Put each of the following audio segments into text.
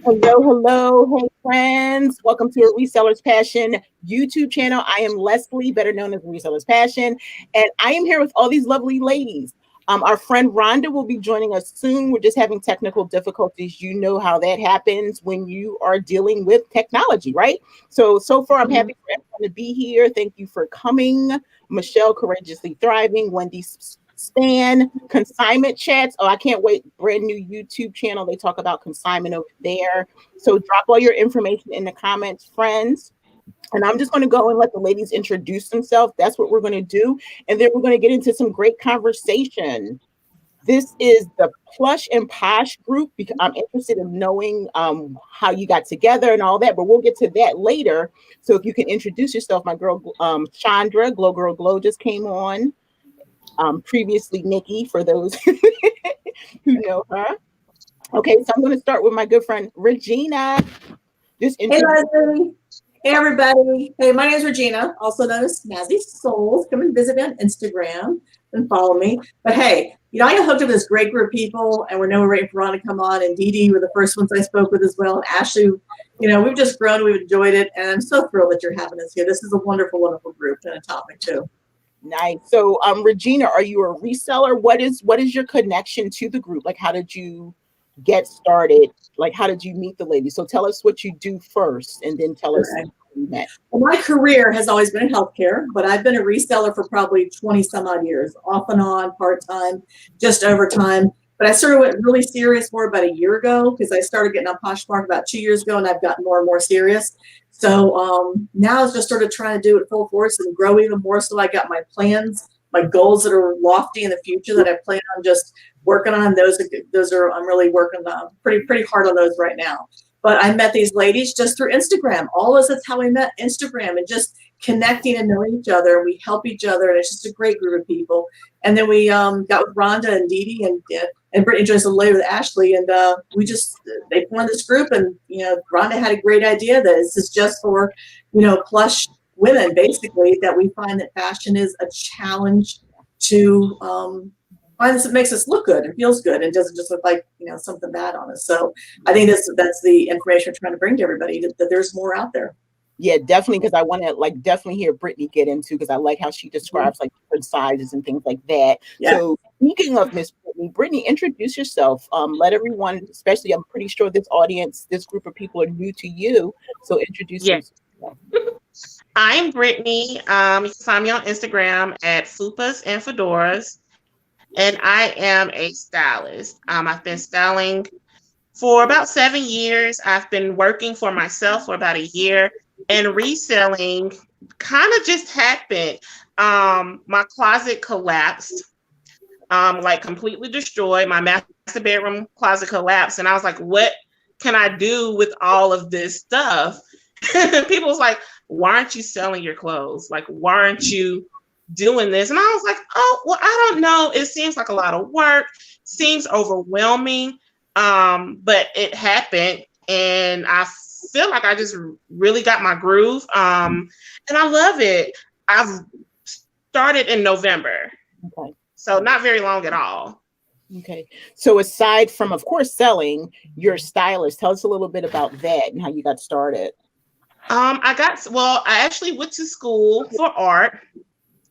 Hello, hey friends. Welcome to a Resellers Passion YouTube channel. I am Leslie, better known as Resellers Passion, and I am here with all these lovely ladies. Our friend Rhonda will be joining us soon. We're just having technical difficulties. You know how that happens when you are dealing with technology, right? So far, I'm happy for everyone to be here. Thank you for coming. Michelle, Courageously Thriving, Wendy Stan, consignment chats. Oh, I can't wait. Brand new YouTube channel. They talk about consignment over there. So drop all your information in the comments, friends. And I'm just going to go and let the ladies introduce themselves. That's what we're going to do. And then we're going to get into some great conversation. This is the Plush and Posh Group because I'm interested in knowing how you got together and all that, but we'll get to that later. So if you can introduce yourself, my girl Chandra, Glow Girl Glow, just came on. Previously Nikki, for those who know her. Okay, so I'm going to start with my good friend Regina. Hey, Leslie. Hey, everybody. Hey, my name is Regina, also known as Snazzy Souls. Come and visit me on Instagram and follow me. But hey, I got hooked up with this great group of people, and we're waiting for Ron to come on, and Dee Dee were the first ones I spoke with as well. And Ashley, we've just grown, we've enjoyed it, and I'm so thrilled that you're having us here. This is a wonderful, wonderful group and a topic too. Nice. So, Regina, are you a reseller? What is your connection to the group? Like, how did you get started? Like, how did you meet the ladies? So tell us what you do first, and then tell us how you met. Well, my career has always been in healthcare, but I've been a reseller for probably 20 some odd years, off and on, part-time, just overtime. But I sort of went really serious more about a year ago because I started getting on Poshmark about 2 years ago, and I've gotten more and more serious. So now I just sort of trying to do it full force and grow even more. So I got my plans, my goals that are lofty in the future that I plan on just working on. Those are I'm really working on pretty hard on those right now. But I met these ladies just through Instagram. All of us, that's how we met, Instagram, and just connecting and knowing each other. And we help each other, and it's just a great group of people. And then we got with Rhonda and Dee Dee and Brittany joined us later with Ashley, and they formed this group. And Rhonda had a great idea that this is just for plush women, basically, that we find that fashion is a challenge to find this that makes us look good and feels good and doesn't just look like something bad on us. So I think that's the information we're trying to bring to everybody, that there's more out there. Yeah, definitely, because I want to definitely hear Brittany get into, because I like how she describes different sizes and things like that. Yeah. So speaking of Miss Brittany, introduce yourself. Let everyone, especially I'm pretty sure this audience, this group of people are new to you. So introduce yourself. I'm Brittany. You can find me on Instagram at Fupas and Fedoras. And I am a stylist. I've been styling for about 7 years. I've been working for myself for about a year, and reselling kind of just happened. My closet collapsed, completely destroyed. My master bedroom closet collapsed, and I was like, what can I do with all of this stuff? People was like, why aren't you selling your clothes? Like, why aren't you doing this? And I was like, oh, well, I don't know. It seems like a lot of work, seems overwhelming. But it happened, and I feel like I just really got my groove. And I love it. I've started in November. Okay. So not very long at all. Okay. So aside from, of course, selling, you're a stylist. Tell us a little bit about that and how you got started. I actually went to school for art,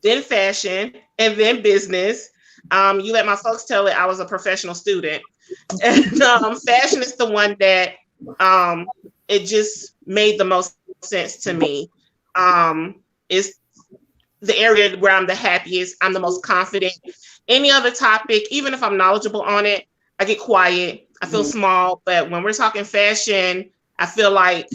then fashion, and then business. You let my folks tell it, I was a professional student. And fashion is the one that it just made the most sense to me. It's the area where I'm the happiest. I'm the most confident. Any other topic, even if I'm knowledgeable on it, I get quiet. I feel small. But when we're talking fashion, I feel like,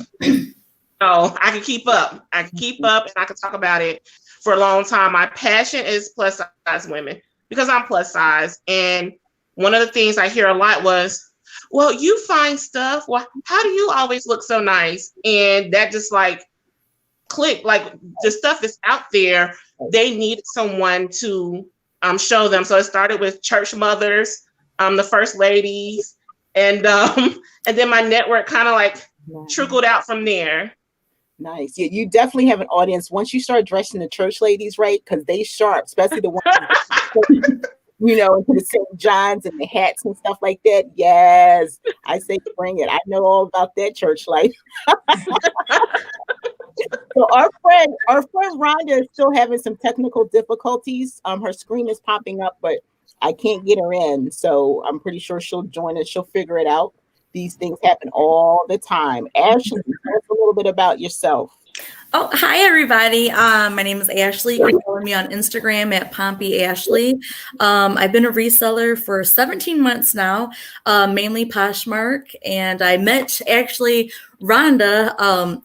I can keep up. I can keep up, and I can talk about it for a long time. My passion is plus size women because I'm plus size. And one of the things I hear a lot was, well, you find stuff. Well, how do you always look so nice? And that just clicked. Like, the stuff is out there. They need someone to show them. So it started with church mothers, the first ladies, and then my network kind of trickled out from there. Nice. Yeah, you definitely have an audience once you start dressing the church ladies right, because they sharp, especially the ones into the St. John's and the hats and stuff like that. Yes, I say bring it. I know all about that church life. So our friend Rhonda is still having some technical difficulties. Her screen is popping up, but I can't get her in. So I'm pretty sure she'll join us. She'll figure it out. These things happen all the time. Ashley, tell us a little bit about yourself. Oh, hi, everybody. My name is Ashley. You can follow me on Instagram at Pompey Ashley. I've been a reseller for 17 months now, mainly Poshmark. And I met actually Rhonda.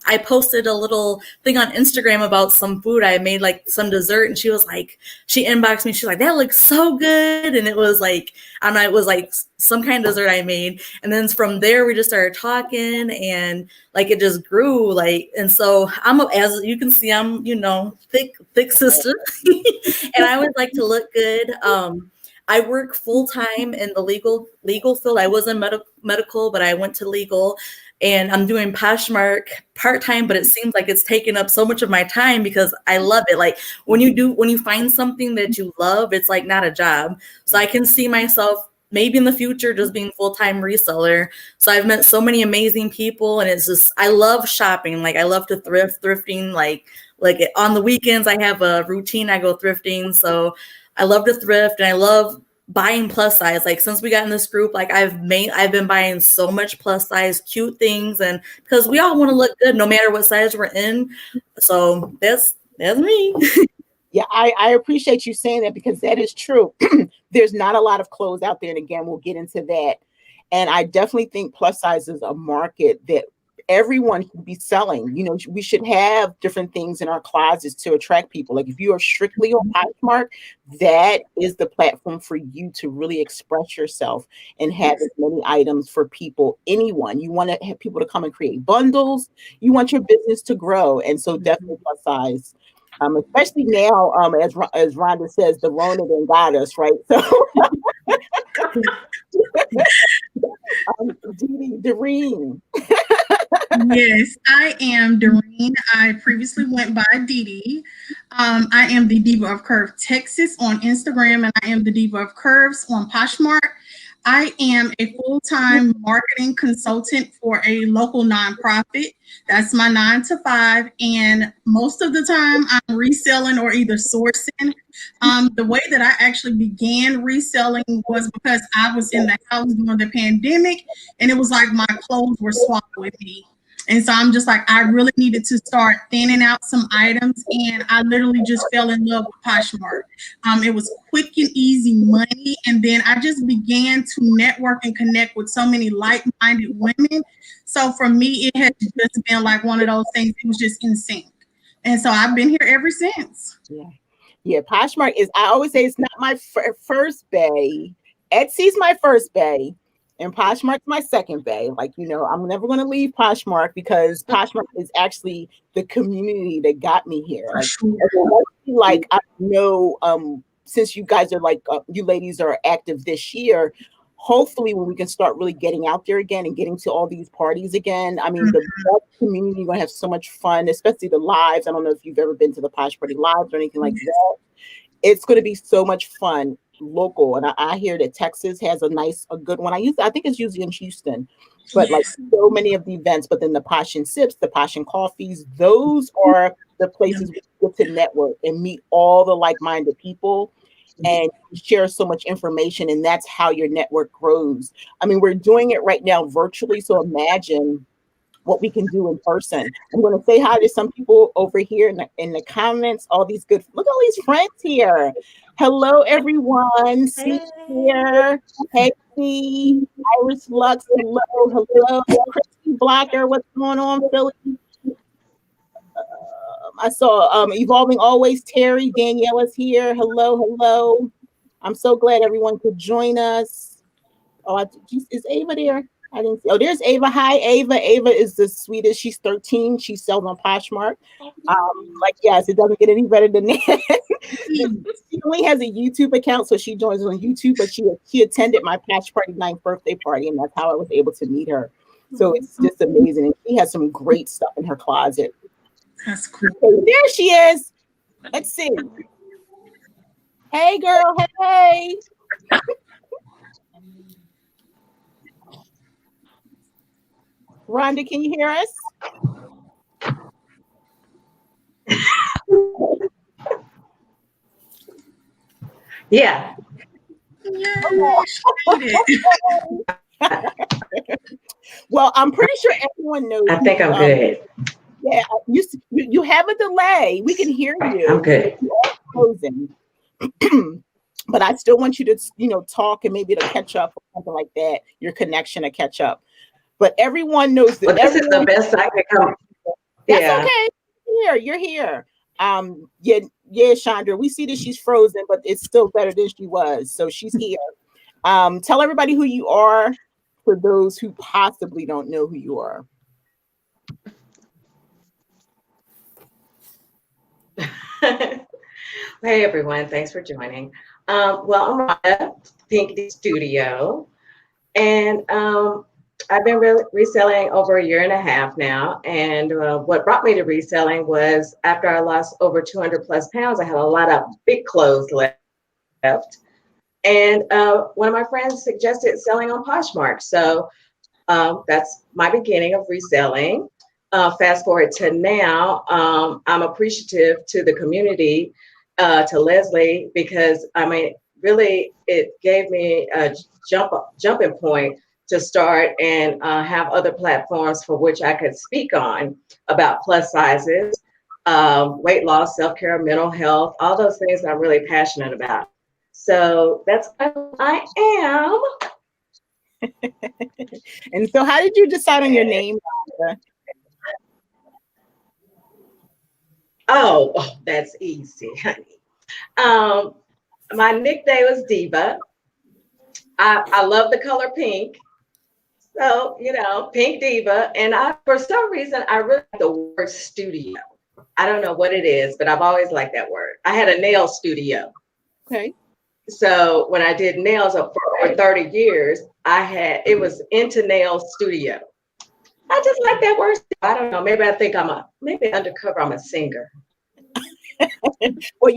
I posted a little thing on Instagram about some food. I made like some dessert, and she inboxed me. She's like, that looks so good. And it was like, I don't know, it was like some kind of dessert I made. And then from there, we just started talking, and like it just grew. And so as you can see, I'm, thick sister. And I always like to look good. I work full time in the legal field. I was in medical, but I went to legal, and I'm doing Poshmark part time. But it seems like it's taking up so much of my time because I love it. Like when you find something that you love, it's like not a job. So I can see myself maybe in the future just being full-time reseller. So I've met so many amazing people, and it's just, I love shopping. Like I love to thrifting, like on the weekends, I have a routine. I go thrifting. So I love to thrift, and I love buying plus size. Like since we got in this group, like I've been buying so much plus size cute things, and because we all want to look good no matter what size we're in. So that's me. Yeah, I appreciate you saying that, because that is true. There's not a lot of clothes out there. And again, we'll get into that. And I definitely think plus size is a market that everyone should be selling. We should have different things in our closets to attract people. Like if you are strictly on Poshmark, that is the platform for you to really express yourself and have as many items for people, anyone. You want to have people to come and create bundles. You want your business to grow. And so definitely plus size. Especially now, as Rhonda says, the Rona then got us, right? So, Doreen. Yes, I am Doreen. I previously went by Dee. I am the Diva of Curve Texas on Instagram, and I am the Diva of Curves on Poshmark. I am a full-time marketing consultant for a local nonprofit. That's my 9 to 5. And most of the time I'm reselling or either sourcing. The way that I actually began reselling was because I was in the house during the pandemic, and it was like my clothes were swallowing me. And so I'm just like, I really needed to start thinning out some items. And I literally just fell in love with Poshmark. It was quick and easy money. And then I just began to network and connect with so many like-minded women. So for me, it has just been like one of those things. It was just in sync. And so I've been here ever since. Yeah. Poshmark is, I always say, it's not my first bay. Etsy's my first bay. And Poshmark's my second bay. Like, I'm never going to leave Poshmark, because Poshmark is actually the community that got me here. Like I know, since you guys are you ladies are active this year, hopefully when we can start really getting out there again and getting to all these parties again. I mean, the community, you're going to have so much fun, especially the lives. I don't know if you've ever been to the Posh Party lives or anything like that. It's going to be so much fun. Local, and I hear that Texas has a good one. I think it's usually in Houston, but like so many of the events. But then the Posh and Sips, the Posh and Coffees, those are the places we get to network and meet all the like-minded people and share so much information, and that's how your network grows. I mean, we're doing it right now virtually, so imagine what we can do in person. I'm going to say hi to some people over here in the comments. Look at all these friends here. Hello, everyone. See here. Hey, Iris Lux. Hello. Christy Blocker. What's going on, Philly? I saw Evolving Always. Terry. Danielle is here. Hello. I'm so glad everyone could join us. Is Ava there? I didn't see. Oh, there's Ava. Hi, Ava. Ava is the sweetest. She's 13. She sells on Poshmark. Yes, it doesn't get any better than that. She only has a YouTube account, so she joins on YouTube, but she attended my Posh Party 9th birthday party, and that's how I was able to meet her. So it's just amazing. And she has some great stuff in her closet. That's cool. Okay, there she is. Let's see. Hey, girl. Hey. Rhonda, can you hear us? Yeah. Yay, she made it. Well, I'm pretty sure everyone knows. I think I'm good. Yeah, you have a delay. We can hear you. I'm good. You are frozen. But I still want you to, talk and maybe to catch up or something like that. Your connection to catch up. But everyone knows that. Well, this is the best I can come. That's Yeah. okay. You're here. Yeah, Chandra. We see that she's frozen, but it's still better than she was. So she's here. Tell everybody who you are for those who possibly don't know who you are. Hey everyone, thanks for joining. Well, I'm Rhonda, Pink D Studio, and I've been reselling over a year and a half now. And what brought me to reselling was after I lost over 200 plus pounds, I had a lot of big clothes left. And one of my friends suggested selling on Poshmark. So that's my beginning of reselling. Fast forward to now, I'm appreciative to the community, to Leslie, because I mean, really, it gave me a jumping point to start and have other platforms for which I could speak on about plus sizes, weight loss, self-care, mental health, all those things I'm really passionate about. So that's who I am. And so how did you decide on your name, Rhonda? Oh, that's easy, honey. My nickname was Diva. I love the color pink. So, Pink Diva. And for some reason, I really like the word studio. I don't know what it is, but I've always liked that word. I had a nail studio. Okay. So when I did nails for 30 years, it was into nail studio. I just like that word. I don't know. Maybe I think maybe undercover, I'm a singer. Well,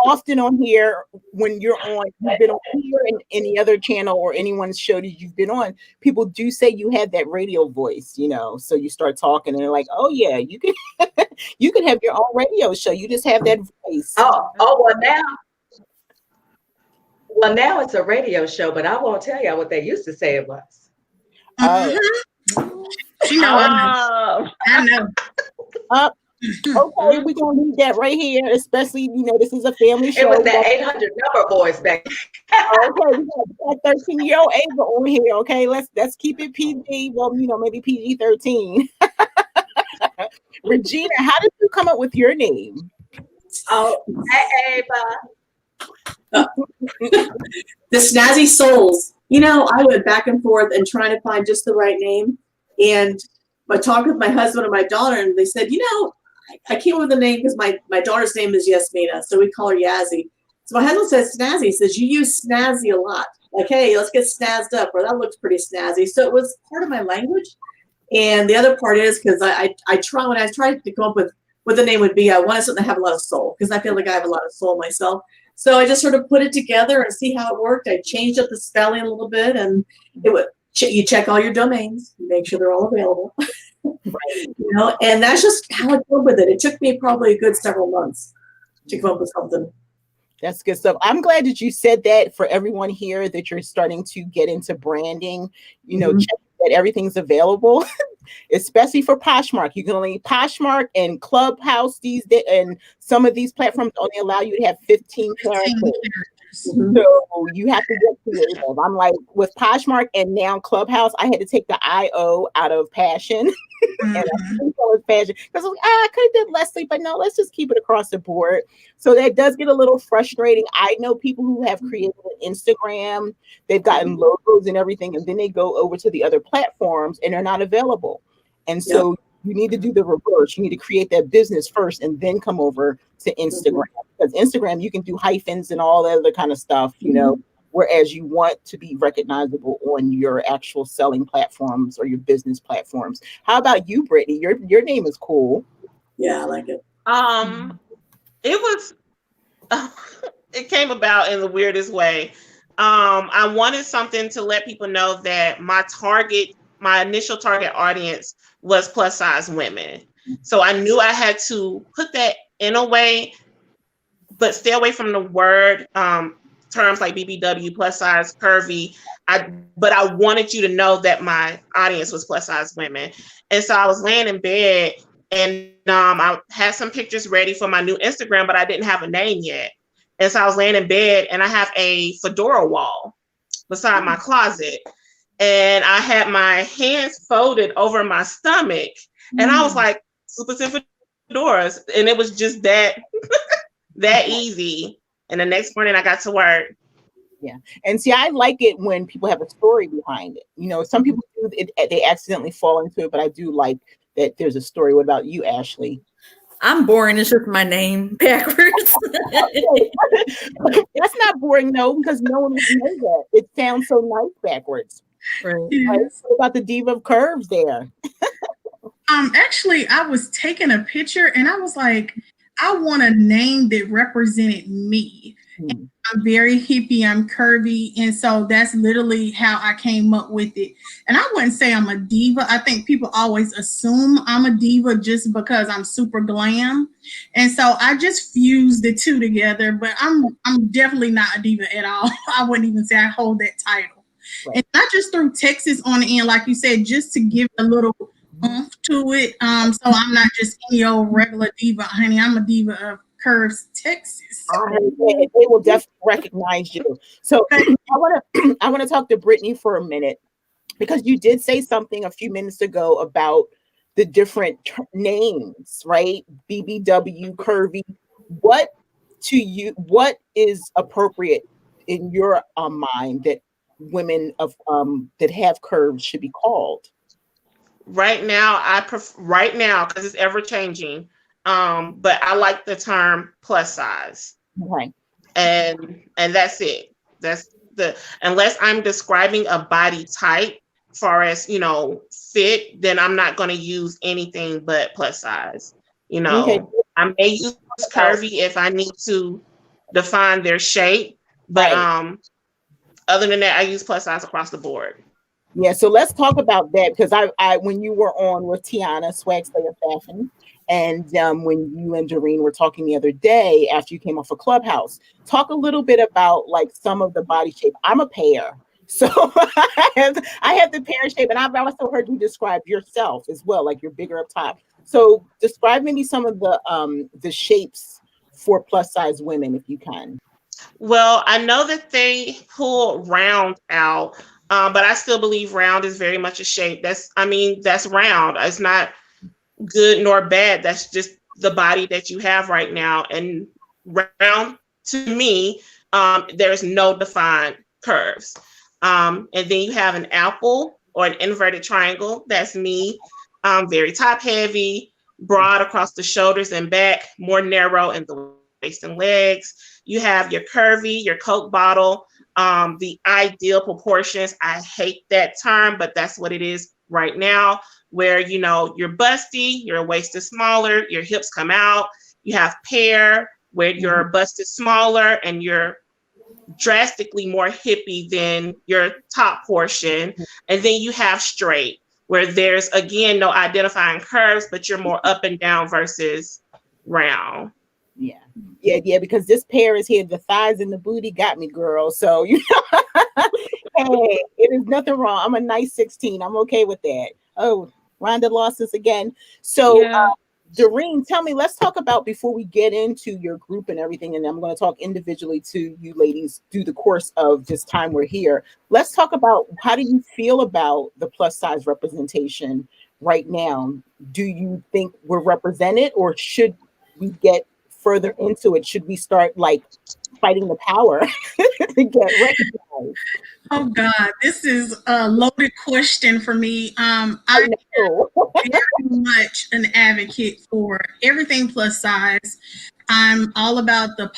often on here, when you've been on here and any other channel or anyone's show that you've been on, people do say you have that radio voice, so you start talking and they're like, oh yeah, you can you can have your own radio show. You just have that voice. Well, now it's a radio show, but I won't tell you what they used to say it was. She know I know. Okay, we're gonna leave that right here, especially this is a family show. It was that 800 number boys back. Okay, we got 13-year-old Ava on here. Okay, let's keep it PG. Well, maybe PG-13. Regina, how did you come up with your name? Oh, hey, Ava. The Snazzy Souls. I went back and forth and trying to find just the right name. And I talked with my husband and my daughter, and they said, I came up with a name because my daughter's name is Yasmina, so we call her Yazzie. So my husband says Snazzy. He says, you use snazzy a lot. Like, hey, let's get snazzed up, or that looks pretty snazzy. So it was part of my language. And the other part is because when I tried to come up with what the name would be, I wanted something to have a lot of soul, because I feel like I have a lot of soul myself. So I just sort of put it together and see how it worked. I changed up the spelling a little bit, and you check all your domains, make sure they're all available. Right. And that's just how I came up with it. It took me probably a good several months to come up with something. That's good stuff. I'm glad that you said that for everyone here, that you're starting to get into branding, check that everything's available, especially for Poshmark. You can only Poshmark and Clubhouse and some of these platforms only allow you to have 15 characters. So you have to get creative. I'm like, with Poshmark and now Clubhouse, I had to take the IO out of passion. And I think that was passion, because I could have did Leslie, but no, let's just keep it across the board. So that does get a little frustrating. I know people who have created an Instagram, they've gotten logos and everything, and then they go over to the other platforms and they're not available. And so you need to do the reverse. You need to create that business first and then come over to Instagram. Because Instagram, you can do hyphens and all that other kind of stuff, whereas you want to be recognizable on your actual selling platforms or your business platforms. How about you, Brittany? Your name is cool. Yeah, I like it. It was, it came about in the weirdest way. I wanted something to let people know that my initial target audience was plus size women. So I knew I had to put that in a way, but stay away from the word terms like BBW, plus size, curvy. But I wanted you to know that my audience was plus size women. And so I was laying in bed, and I had some pictures ready for my new Instagram, but I didn't have a name yet. And so I was laying in bed, and I have a fedora wall beside my closet. And I had my hands folded over my stomach. And I was like, super fedoras. And it was just that easy. And the next morning I got to work. Yeah. And see, I like it when people have a story behind it. You know, some people do it, they accidentally fall into it, but I do like that there's a story. What about you, Ashley? I'm boring. It's just my name backwards. That's not boring, though, because no one would know that. It sounds so nice backwards. Right. Right? What about the diva of curves there? Actually, I was taking a picture and I was like, I want a name that represented me. I'm very hippie, I'm curvy, and so that's literally how I came up with it. And I wouldn't say I'm a diva. I think people always assume I'm a diva just because I'm super glam. And so I just fused the two together, but I'm definitely not a diva at all. I wouldn't even say I hold that title. Right. And I just threw Texas on the end, like you said, just to give a little oomph to it. So I'm not just any old regular diva, honey. I'm a diva of Curves, Texas. They will definitely recognize you. So I want to talk to Brittany for a minute, because you did say something a few minutes ago about the different names, right? BBW, curvy. What is appropriate in your mind that women of that have curves should be called? Right now, because it's ever changing. But I like the term plus size. Okay. And that's it. That's unless I'm describing a body type, far as fit, then I'm not going to use anything but plus size. Okay. I may use curvy if I need to define their shape, but other than that, I use plus size across the board. Yeah, so let's talk about that, because I when you were on with Tiana, Swag Slayer Fashion, and when you and Doreen were talking the other day after you came off a Clubhouse, talk a little bit about like some of the body shape. I'm a pear, so I have the pear shape, and I've also heard you describe yourself as well, like you're bigger up top. So describe maybe some of the shapes for plus size women, if you can. Well, I know that they pull round out. But I still believe round is very much a shape. That's round. It's not good nor bad. That's just the body that you have right now. And round, to me, there's no defined curves. And then you have an apple or an inverted triangle. That's me. Very top heavy, broad across the shoulders and back, more narrow in the waist and legs. You have your curvy, your Coke bottle. The ideal proportions, I hate that term, but that's what it is right now, where, you're busty, your waist is smaller, your hips come out. You have pear, where your bust is smaller and you're drastically more hippie than your top portion. And then you have straight, where there's, again, no identifying curves, but you're more up and down versus round. Yeah, because this pair is here. The thighs and the booty got me, girl. So, hey, it is nothing wrong. I'm a nice 16. I'm okay with that. Oh, Rhonda lost us again. So, Doreen, tell me, let's talk about, before we get into your group and everything, and I'm going to talk individually to you ladies through the course of this time we're here. Let's talk about, how do you feel about the plus size representation right now? Do you think we're represented, or should we get further into it? Should we start like fighting the power to get recognized? Oh God, this is a loaded question for me. I'm very much an advocate for everything plus size. I'm all about the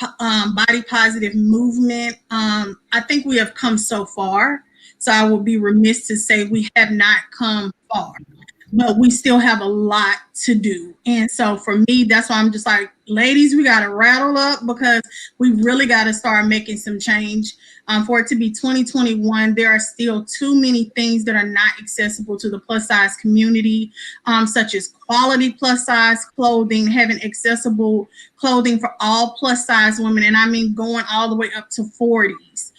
body positive movement. I think we have come so far, so I would be remiss to say we have not come far, but we still have a lot to do. And so for me, that's why I'm just like, ladies, we got to rattle up because we really got to start making some change. For it to be 2021, there are still too many things that are not accessible to the plus size community, such as quality plus size clothing, having accessible clothing for all plus size women, and I mean going all the way up to 40s.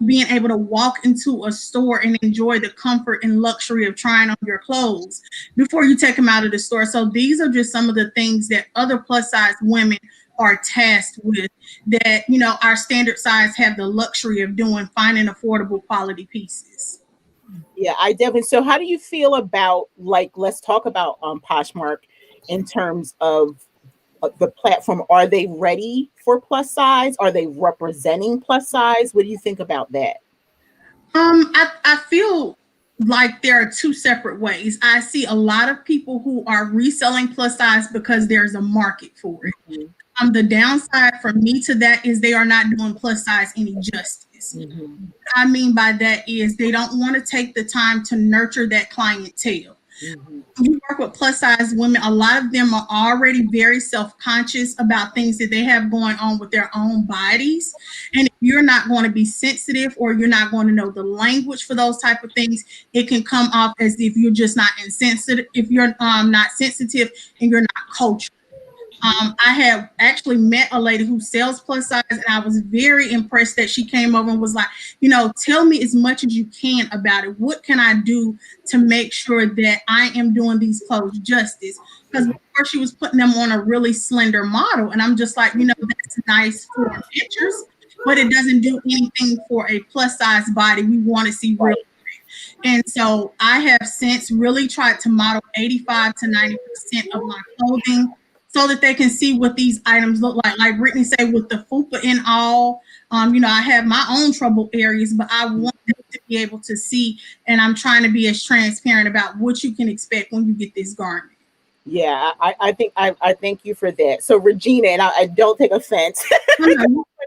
Being able to walk into a store and enjoy the comfort and luxury of trying on your clothes before you take them out of the store. So these are just some of the things that other plus size women are tasked with that, you know, our standard size have the luxury of doing, finding affordable quality pieces. Yeah, I definitely. So how do you feel about, like, let's talk about Poshmark in terms of the platform. Are they ready for plus size? Are they representing plus size? What do you think about that? I feel like there are two separate ways. I see a lot of people who are reselling plus size because there's a market for it. Mm-hmm. The downside for me to that is they are not doing plus size any justice. Mm-hmm. What I mean by that is they don't want to take the time to nurture that clientele. Mm-hmm. We work with plus size women. A lot of them are already very self-conscious about things that they have going on with their own bodies. And if you're not going to be sensitive or you're not going to know the language for those type of things, it can come off as if you're just not insensitive, if you're not sensitive and you're not cultured. I have actually met a lady who sells plus size, and I was very impressed that she came over and was like, you know, tell me as much as you can about it. What can I do to make sure that I am doing these clothes justice? Because before she was putting them on a really slender model, and I'm just like, you know, that's nice for pictures, but it doesn't do anything for a plus size body. We want to see real. And so I have since really tried to model 85 to 90% of my clothing so that they can see what these items look like. Like Brittany said, with the fupa and all, you know, I have my own trouble areas, but I want them to be able to see, and I'm trying to be as transparent about what you can expect when you get this garment. Yeah, I think I thank you for that. So Regina, and I don't take offense.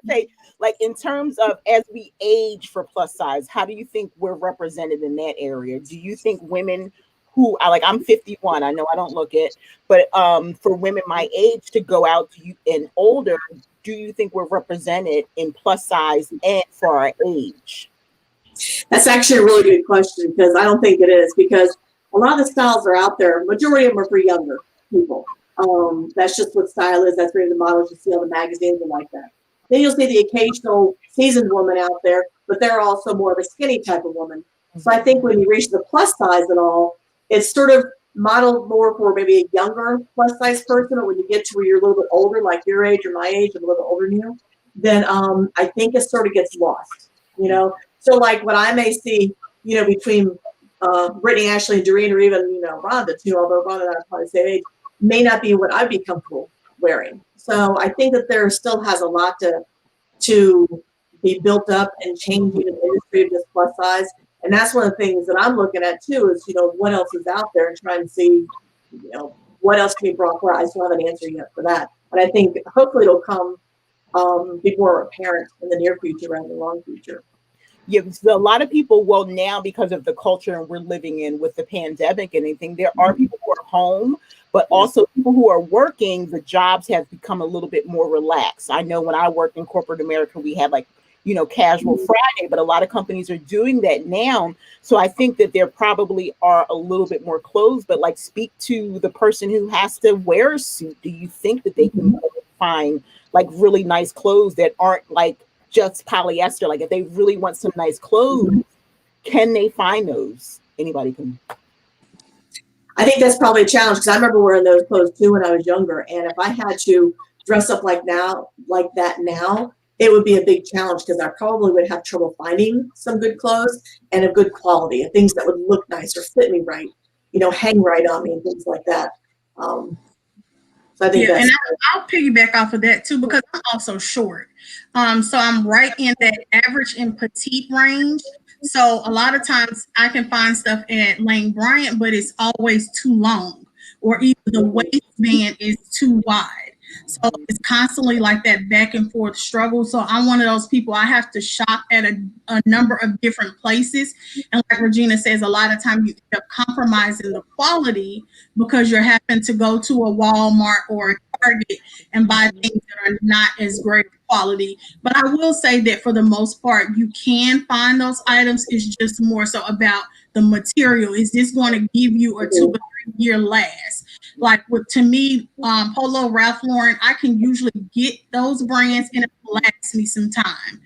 Say, like, in terms of as we age for plus size, how do you think we're represented in that area? Do you think women who are, like, I'm 51, I know I don't look it, but for women my age to go out to you and older, do you think we're represented in plus size and for our age? That's actually a really good question, because I don't think it is, because a lot of the styles are out there. Majority of them are for younger people. That's just what style is. That's where the models you see on the magazines and like that. Then you'll see the occasional seasoned woman out there, but they're also more of a skinny type of woman. So I think when you reach the plus size and all, it's sort of modeled more for maybe a younger plus size person. Or when you get to where you're a little bit older, like your age or my age, I'm a little bit older than you, then I think it sort of gets lost, you know? So like what I may see, you know, between Brittany, Ashley, and Doreen, or even, you know, Rhonda too, although Rhonda and I are probably the same age, may not be what I'd be comfortable wearing. So I think that there still has a lot to be built up and changing in the industry of just plus size. And that's one of the things that I'm looking at too, is, you know, what else is out there, and trying to see, you know, what else can be brought where. I still have an answer yet for that. But I think hopefully it'll come, be more apparent in the near future rather than the long future. Yeah, so a lot of people, well, now because of the culture we're living in with the pandemic and anything, there are people who are home, but also people who are working. The jobs have become a little bit more relaxed. I know when I worked in corporate America, we had, like, you know, casual Friday, but a lot of companies are doing that now. So I think that there probably are a little bit more clothes, but, like, speak to the person who has to wear a suit. Do you think that they can find, like, really nice clothes that aren't, like, just polyester? Like, if they really want some nice clothes, can they find those? Anybody can. I think that's probably a challenge, because I remember wearing those clothes too when I was younger. And if I had to dress up like that now, it would be a big challenge, because I probably would have trouble finding some good clothes and of good quality, and things that would look nice or fit me right, you know, hang right on me and things like that. So I think that's, and I'll piggyback off of that too, because I'm also short. So I'm right in that average and petite range. So a lot of times I can find stuff at Lane Bryant, but it's always too long, or either the waistband is too wide. So it's constantly like that back and forth struggle. So I'm one of those people, I have to shop at a number of different places. And like Regina says, a lot of times you end up compromising the quality because you're having to go to a Walmart or a Target and buy things that are not as great quality. But I will say that for the most part, you can find those items. It's just more so about the material. Is this going to give you a 2 or 3 year last? Like to me, Polo, Ralph Lauren, I can usually get those brands and it will last me some time.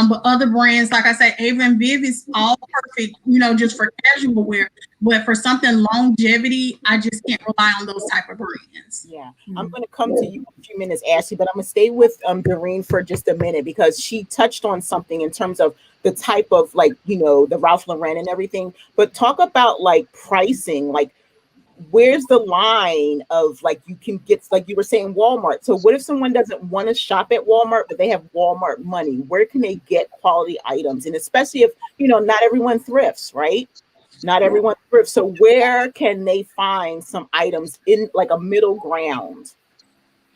But other brands, like I said, Ava and Viv is all perfect, just for casual wear. But for something longevity, I just can't rely on those type of brands. Yeah, I'm going to come to you in a few minutes, Ashley, but I'm going to stay with Doreen for just a minute because she touched on something in terms of the type of the Ralph Lauren and everything. But talk about like pricing, like where's the line of you can get, like you were saying, Walmart. So what if someone doesn't want to shop at Walmart, but they have Walmart money? Where can they get quality items? And especially if, not everyone thrifts, right? Not everyone thrifts. So where can they find some items in like a middle ground?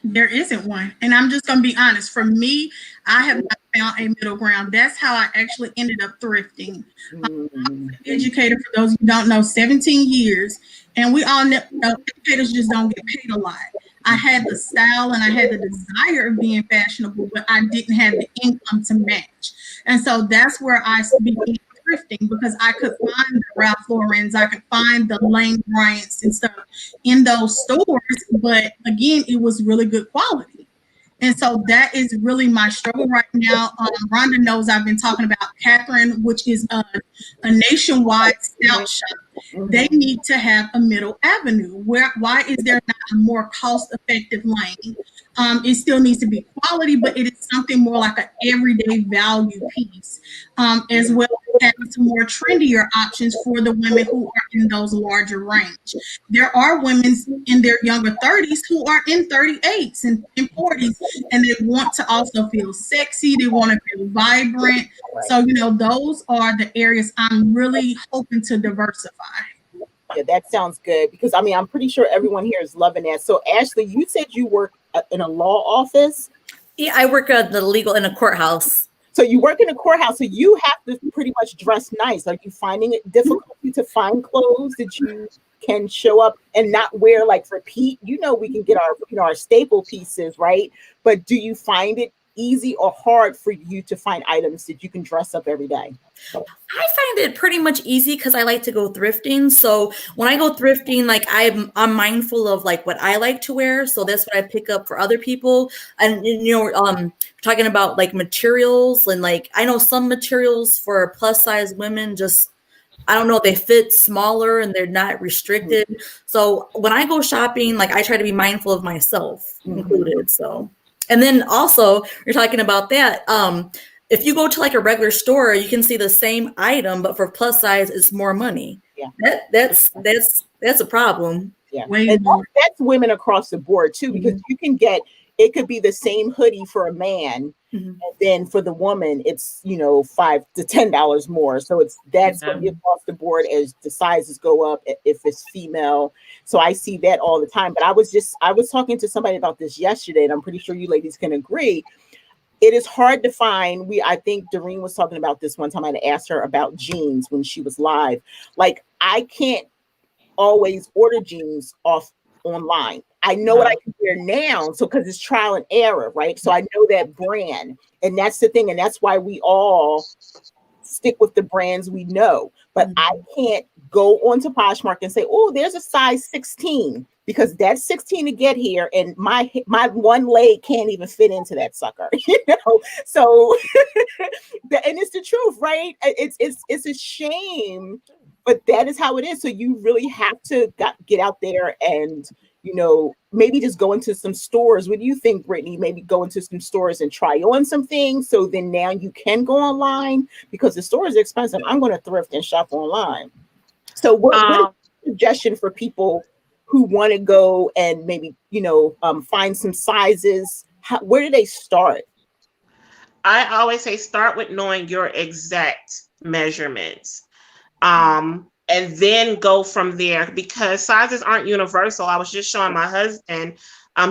There isn't one. And I'm just going to be honest. For me, I have not found a middle ground. That's how I actually ended up thrifting. I'm an educator, for those who don't know, 17 years. And we all know educators just don't get paid a lot. I had the style and I had the desire of being fashionable, but I didn't have the income to match. And so that's where I began thrifting, because I could find the Ralph Lauren's, I could find the Lane Bryant's and stuff in those stores, but again, it was really good quality. And so that is really my struggle right now. Rhonda knows I've been talking about Catherine, which is a nationwide scout shop. They need to have a middle avenue. Why is there not a more cost-effective lane? It still needs to be quality, but it is something more like an everyday value piece, as well as having some more trendier options for the women who are in those larger range. There are women in their younger 30s who are in 38s and 40s, and they want to also feel sexy. They want to feel vibrant. So, those are the areas I'm really hoping to diversify. Yeah, that sounds good, because I'm pretty sure everyone here is loving that. So Ashley, you said you work in a law office. Yeah, I work at the legal in a courthouse. So you work in a courthouse, so you have to pretty much dress nice. Are you finding it difficult to find clothes that you can show up and not wear like repeat? We can get our staple pieces, right? But do you find it easy or hard for you to find items that you can dress up every day? I find it pretty much easy because I like to go thrifting. So when I go thrifting, like I'm mindful of like what I like to wear. So that's what I pick up for other people. And talking about like materials, and like I know some materials for plus size women just, I don't know, they fit smaller and they're not restricted. So when I go shopping, like I try to be mindful of myself included. So, and then also you're talking about that. If you go to like a regular store, you can see the same item, but for plus size, it's more money. Yeah, that's a problem. Yeah, and that's women across the board too, because you can get, it could be the same hoodie for a man, and then for the woman, it's $5 to $10 more. So that's going to be across the board as the sizes go up if it's female. So I see that all the time. But I was talking to somebody about this yesterday, and I'm pretty sure you ladies can agree. It is hard to find. I think Doreen was talking about this one time. I asked her about jeans when she was live. Like, I can't always order jeans off online. I know what I can wear now, so because it's trial and error, right? So I know that brand, and that's the thing, and that's why we all stick with the brands we know. But I can't go onto Poshmark and say, "Oh, there's a size 16." Because that's 16 to get here, and my one leg can't even fit into that sucker, So, and it's the truth, right? It's a shame, but that is how it is. So you really have to get out there and maybe just go into some stores. What do you think, Brittany? Maybe go into some stores and try on some things, so then now you can go online, because the store is expensive. I'm going to thrift and shop online. So what is a suggestion for people who want to go and maybe, find some sizes? Where do they start? I always say start with knowing your exact measurements. And then go from there, because sizes aren't universal. I was just showing my husband,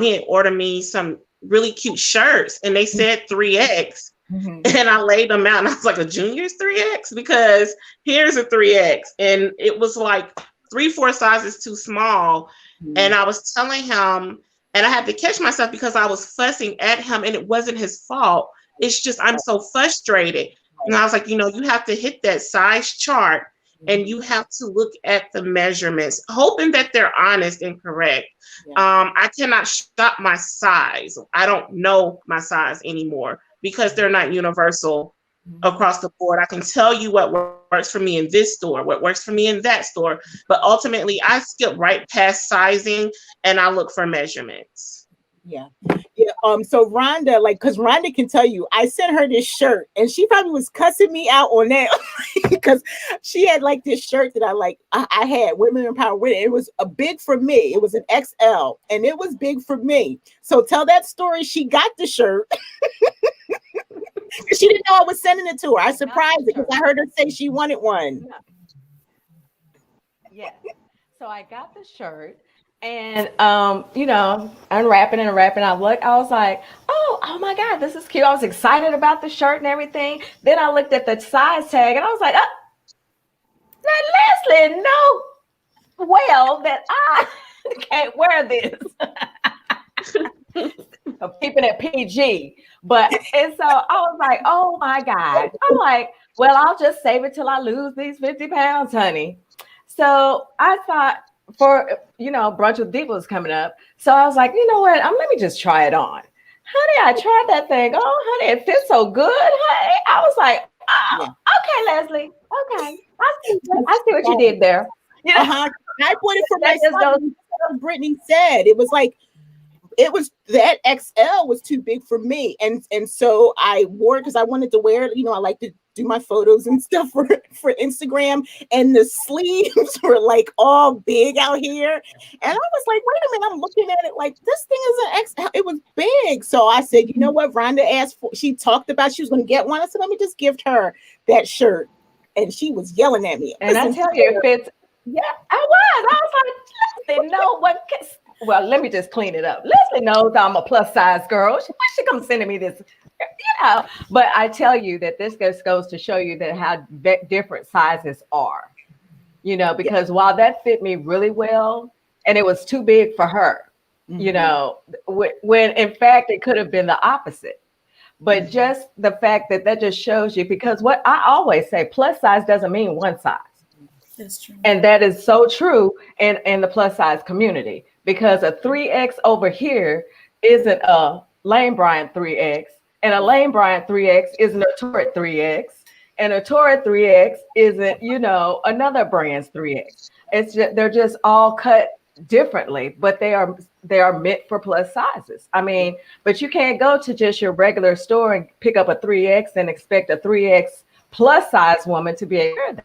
he had ordered me some really cute shirts, and they said 3X. And I laid them out, and I was like, a junior's 3X? Because here's a 3X. And it was like 3-4 sizes too small. And I was telling him, And I had to catch myself because I was fussing at him and it wasn't his fault. It's just I'm so frustrated. And I was like, you have to hit that size chart and you have to look at the measurements, hoping that they're honest and correct. I cannot shop my size. I don't know my size anymore because they're not universal across the board. I can tell you what works for me in this store, what works for me in that store, but ultimately I skip right past sizing and I look for measurements. Yeah. So Rhonda, because Rhonda can tell you, I sent her this shirt and she probably was cussing me out on that because she had this shirt that I had Women Empower Women. It was a big for me. It was an XL and it was big for me. So tell that story. She got the shirt. She didn't know I was sending it to her. I surprised her because I heard her say she wanted one. Yeah. So I got the shirt. And unwrapping and unwrapping, I was like, oh my God, this is cute. I was excited about the shirt and everything. Then I looked at the size tag and I was like, now Leslie know well that I can't wear this. I'm keeping it PG. And so I was like, oh my God. I'm like, well, I'll just save it till I lose these 50 pounds, honey. So I thought, for brunch with Diva was coming up, so I was like, you know what? Let me just try it on, honey. I tried that thing. Oh, honey, it fits so good, honey. I was like, okay, Leslie. Okay, I see what you did there. I bought it for myself. Brittany said it was that XL was too big for me, and so I wore it because I wanted to wear it. I like to do my photos and stuff for Instagram, and the sleeves were all big out here, and I was like, wait a minute, I'm looking at it this thing is an XL. It was big, so I said, you know what? Rhonda asked for. She talked about she was going to get one. I said, let me just gift her that shirt, and she was yelling at me. And I tell you, it fits. Yeah, I was like, Leslie, no one. Well, let me just clean it up. Leslie knows I'm a plus size girl. Why she come sending me this? But I tell you that this just goes to show you that how different sizes are. Because while that fit me really well, and it was too big for her, when in fact it could have been the opposite. But just the fact that just shows you, because what I always say, plus size doesn't mean one size. That's true. And that is so true in the plus size community, because a 3X over here isn't a Lane Bryant 3X, and a Lane Bryant 3X isn't a Torrid 3X, and a Torrid 3X isn't, another brand's 3X. It's just, they're just all cut differently, but they are meant for plus sizes. I mean, but you can't go to just your regular store and pick up a 3X and expect a 3X plus size woman to be able to wear that.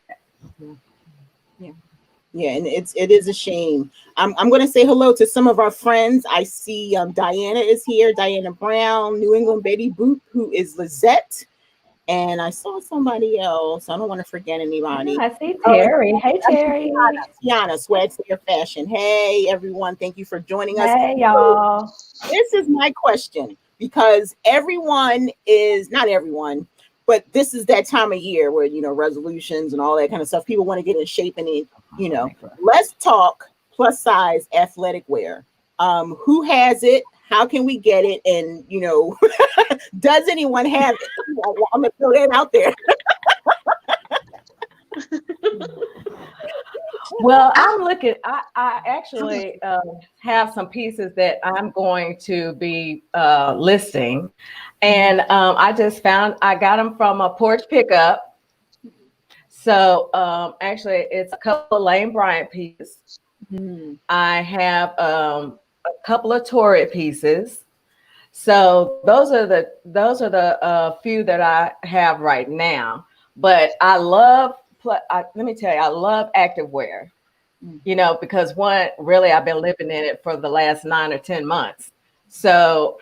Yeah, and it is a shame. I'm going to say hello to some of our friends. I see Diana is here, Diana Brown, New England Betty Boop, who is Lizette, and I saw somebody else. I don't want to forget anybody. I see Terry. Hey, Terry. Tiana, Swag Slayer Fashion. Hey, everyone. Thank you for joining us. Hey, y'all. This is my question, because everyone is, not everyone, but this is that time of year where, resolutions and all that kind of stuff. People want to get in shape and, let's talk plus size athletic wear. Who has it? How can we get it? And, does anyone have it? I'm going to throw that out there. Well, I'm looking, I actually have some pieces that I'm going to be listing. And I got them from a porch pickup. So actually, it's a couple of Lane Bryant pieces. I have a couple of Torrid pieces. So those are the few that I have right now. But I love, let me tell you, I love activewear. Because one, really, I've been living in it for the last 9 or 10 months. So,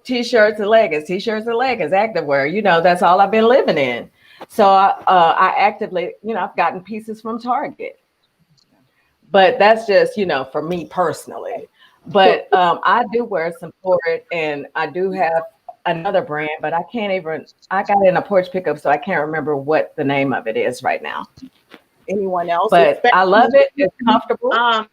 t-shirts and leggings, activewear, that's all I've been living in. So I actively, I've gotten pieces from Target, but that's just, for me personally. But I do wear some Torrid, and I do have another brand, but I got it in a porch pickup, so I can't remember what the name of it is right now. Anyone else? But I love it. It's comfortable.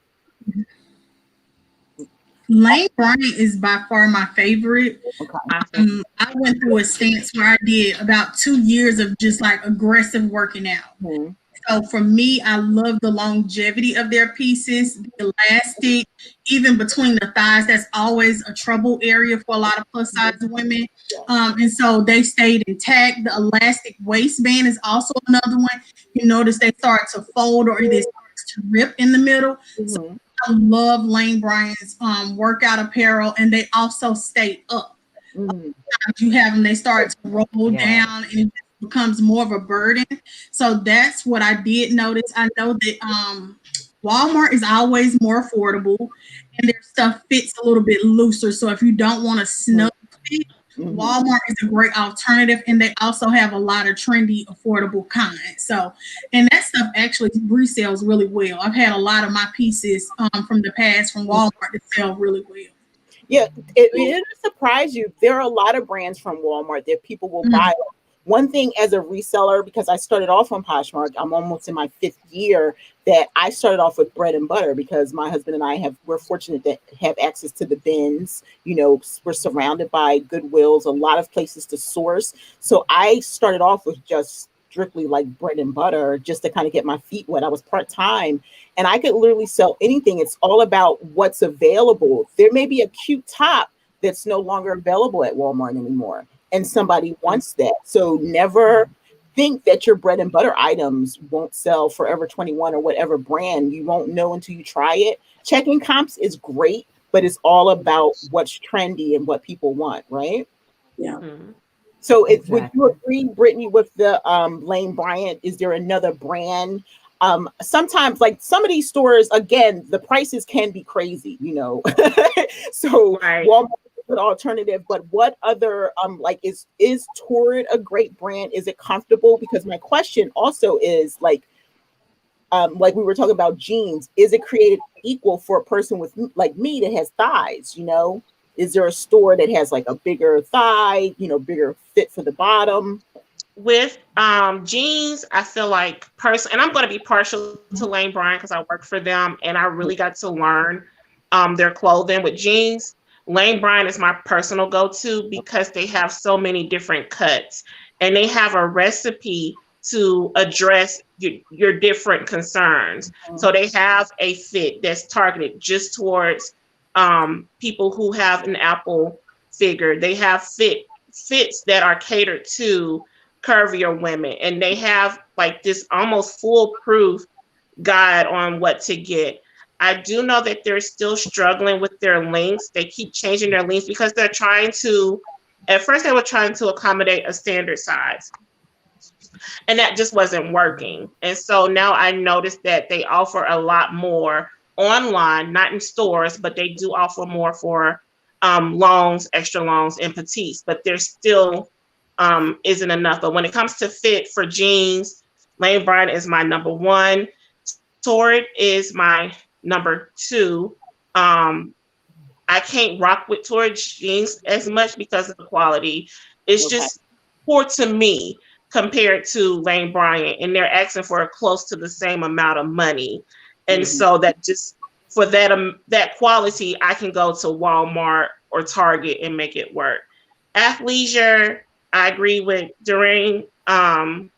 Lane Bryant is by far my favorite. Okay. I went through a stance where I did about 2 years of just like aggressive working out. Mhm. So for me, I love the longevity of their pieces, the elastic, even between the thighs. That's always a trouble area for a lot of plus size women. And so they stayed intact. The elastic waistband is also another one. You notice they start to fold or they start to rip in the middle. So Mhm. I love Lane Bryant's workout apparel, and they also stay up. Mhm. You have them, they start to roll down, and it becomes more of a burden. So that's what I did notice. I know that Walmart is always more affordable, and their stuff fits a little bit looser. So if you don't want a snug fit, Walmart is a great alternative, and they also have a lot of trendy, affordable kinds. So, and that stuff actually resells really well. I've had a lot of my pieces from the past from Walmart that sell really well. Yeah, it'll surprise you. There are a lot of brands from Walmart that people will buy. One thing as a reseller, because I started off on Poshmark, I'm almost in my 5th year, that I started off with bread and butter because my husband and we're fortunate to have access to the bins. You know, we're surrounded by Goodwills, a lot of places to source. So I started off with just strictly like bread and butter just to kind of get my feet wet. I was part-time and I could literally sell anything. It's all about what's available. There may be a cute top that's no longer available at Walmart anymore, and somebody wants that. So never think that your bread and butter items won't sell Forever 21 or whatever brand. You won't know until you try it. Checking comps is great, but it's all about what's trendy and what people want, right? Yeah. So would you agree, Brittany, with the Lane Bryant? Is there another brand? Sometimes, like some of these stores, again, the prices can be crazy, you know. So Right. Walmart is an alternative, but what other like is Torrid a great brand? Is it comfortable? Because my question also is like we were talking about jeans, is it created equal for a person with like me that has thighs, you know? Is there a store that has like a bigger thigh, you know, bigger fit for the bottom? With jeans, I feel like and I'm going to be partial to Lane Bryant because I work for them and I really got to learn their clothing. With jeans, Lane Bryant is my personal go-to because they have so many different cuts and they have a recipe to address your different concerns. So they have a fit that's targeted just towards people who have an apple figure. They have fits that are catered to curvier women, and they have like this almost foolproof guide on what to get. I do know that they're still struggling with their links. They keep changing their links because they're trying to, at first they were trying to accommodate a standard size, and that just wasn't working. And so now I noticed that they offer a lot more online, not in stores, but they do offer more for longs, extra longs, and petites, but they're still isn't enough. But when it comes to fit for jeans, Lane Bryant is my number one. Torrid is my number two. I can't rock with Torrid jeans as much because of the quality. It's just poor to me compared to Lane Bryant, and they're asking for close to the same amount of money. And so that just for that quality, I can go to Walmart or Target and make it work. Athleisure, I agree with Doreen. Lane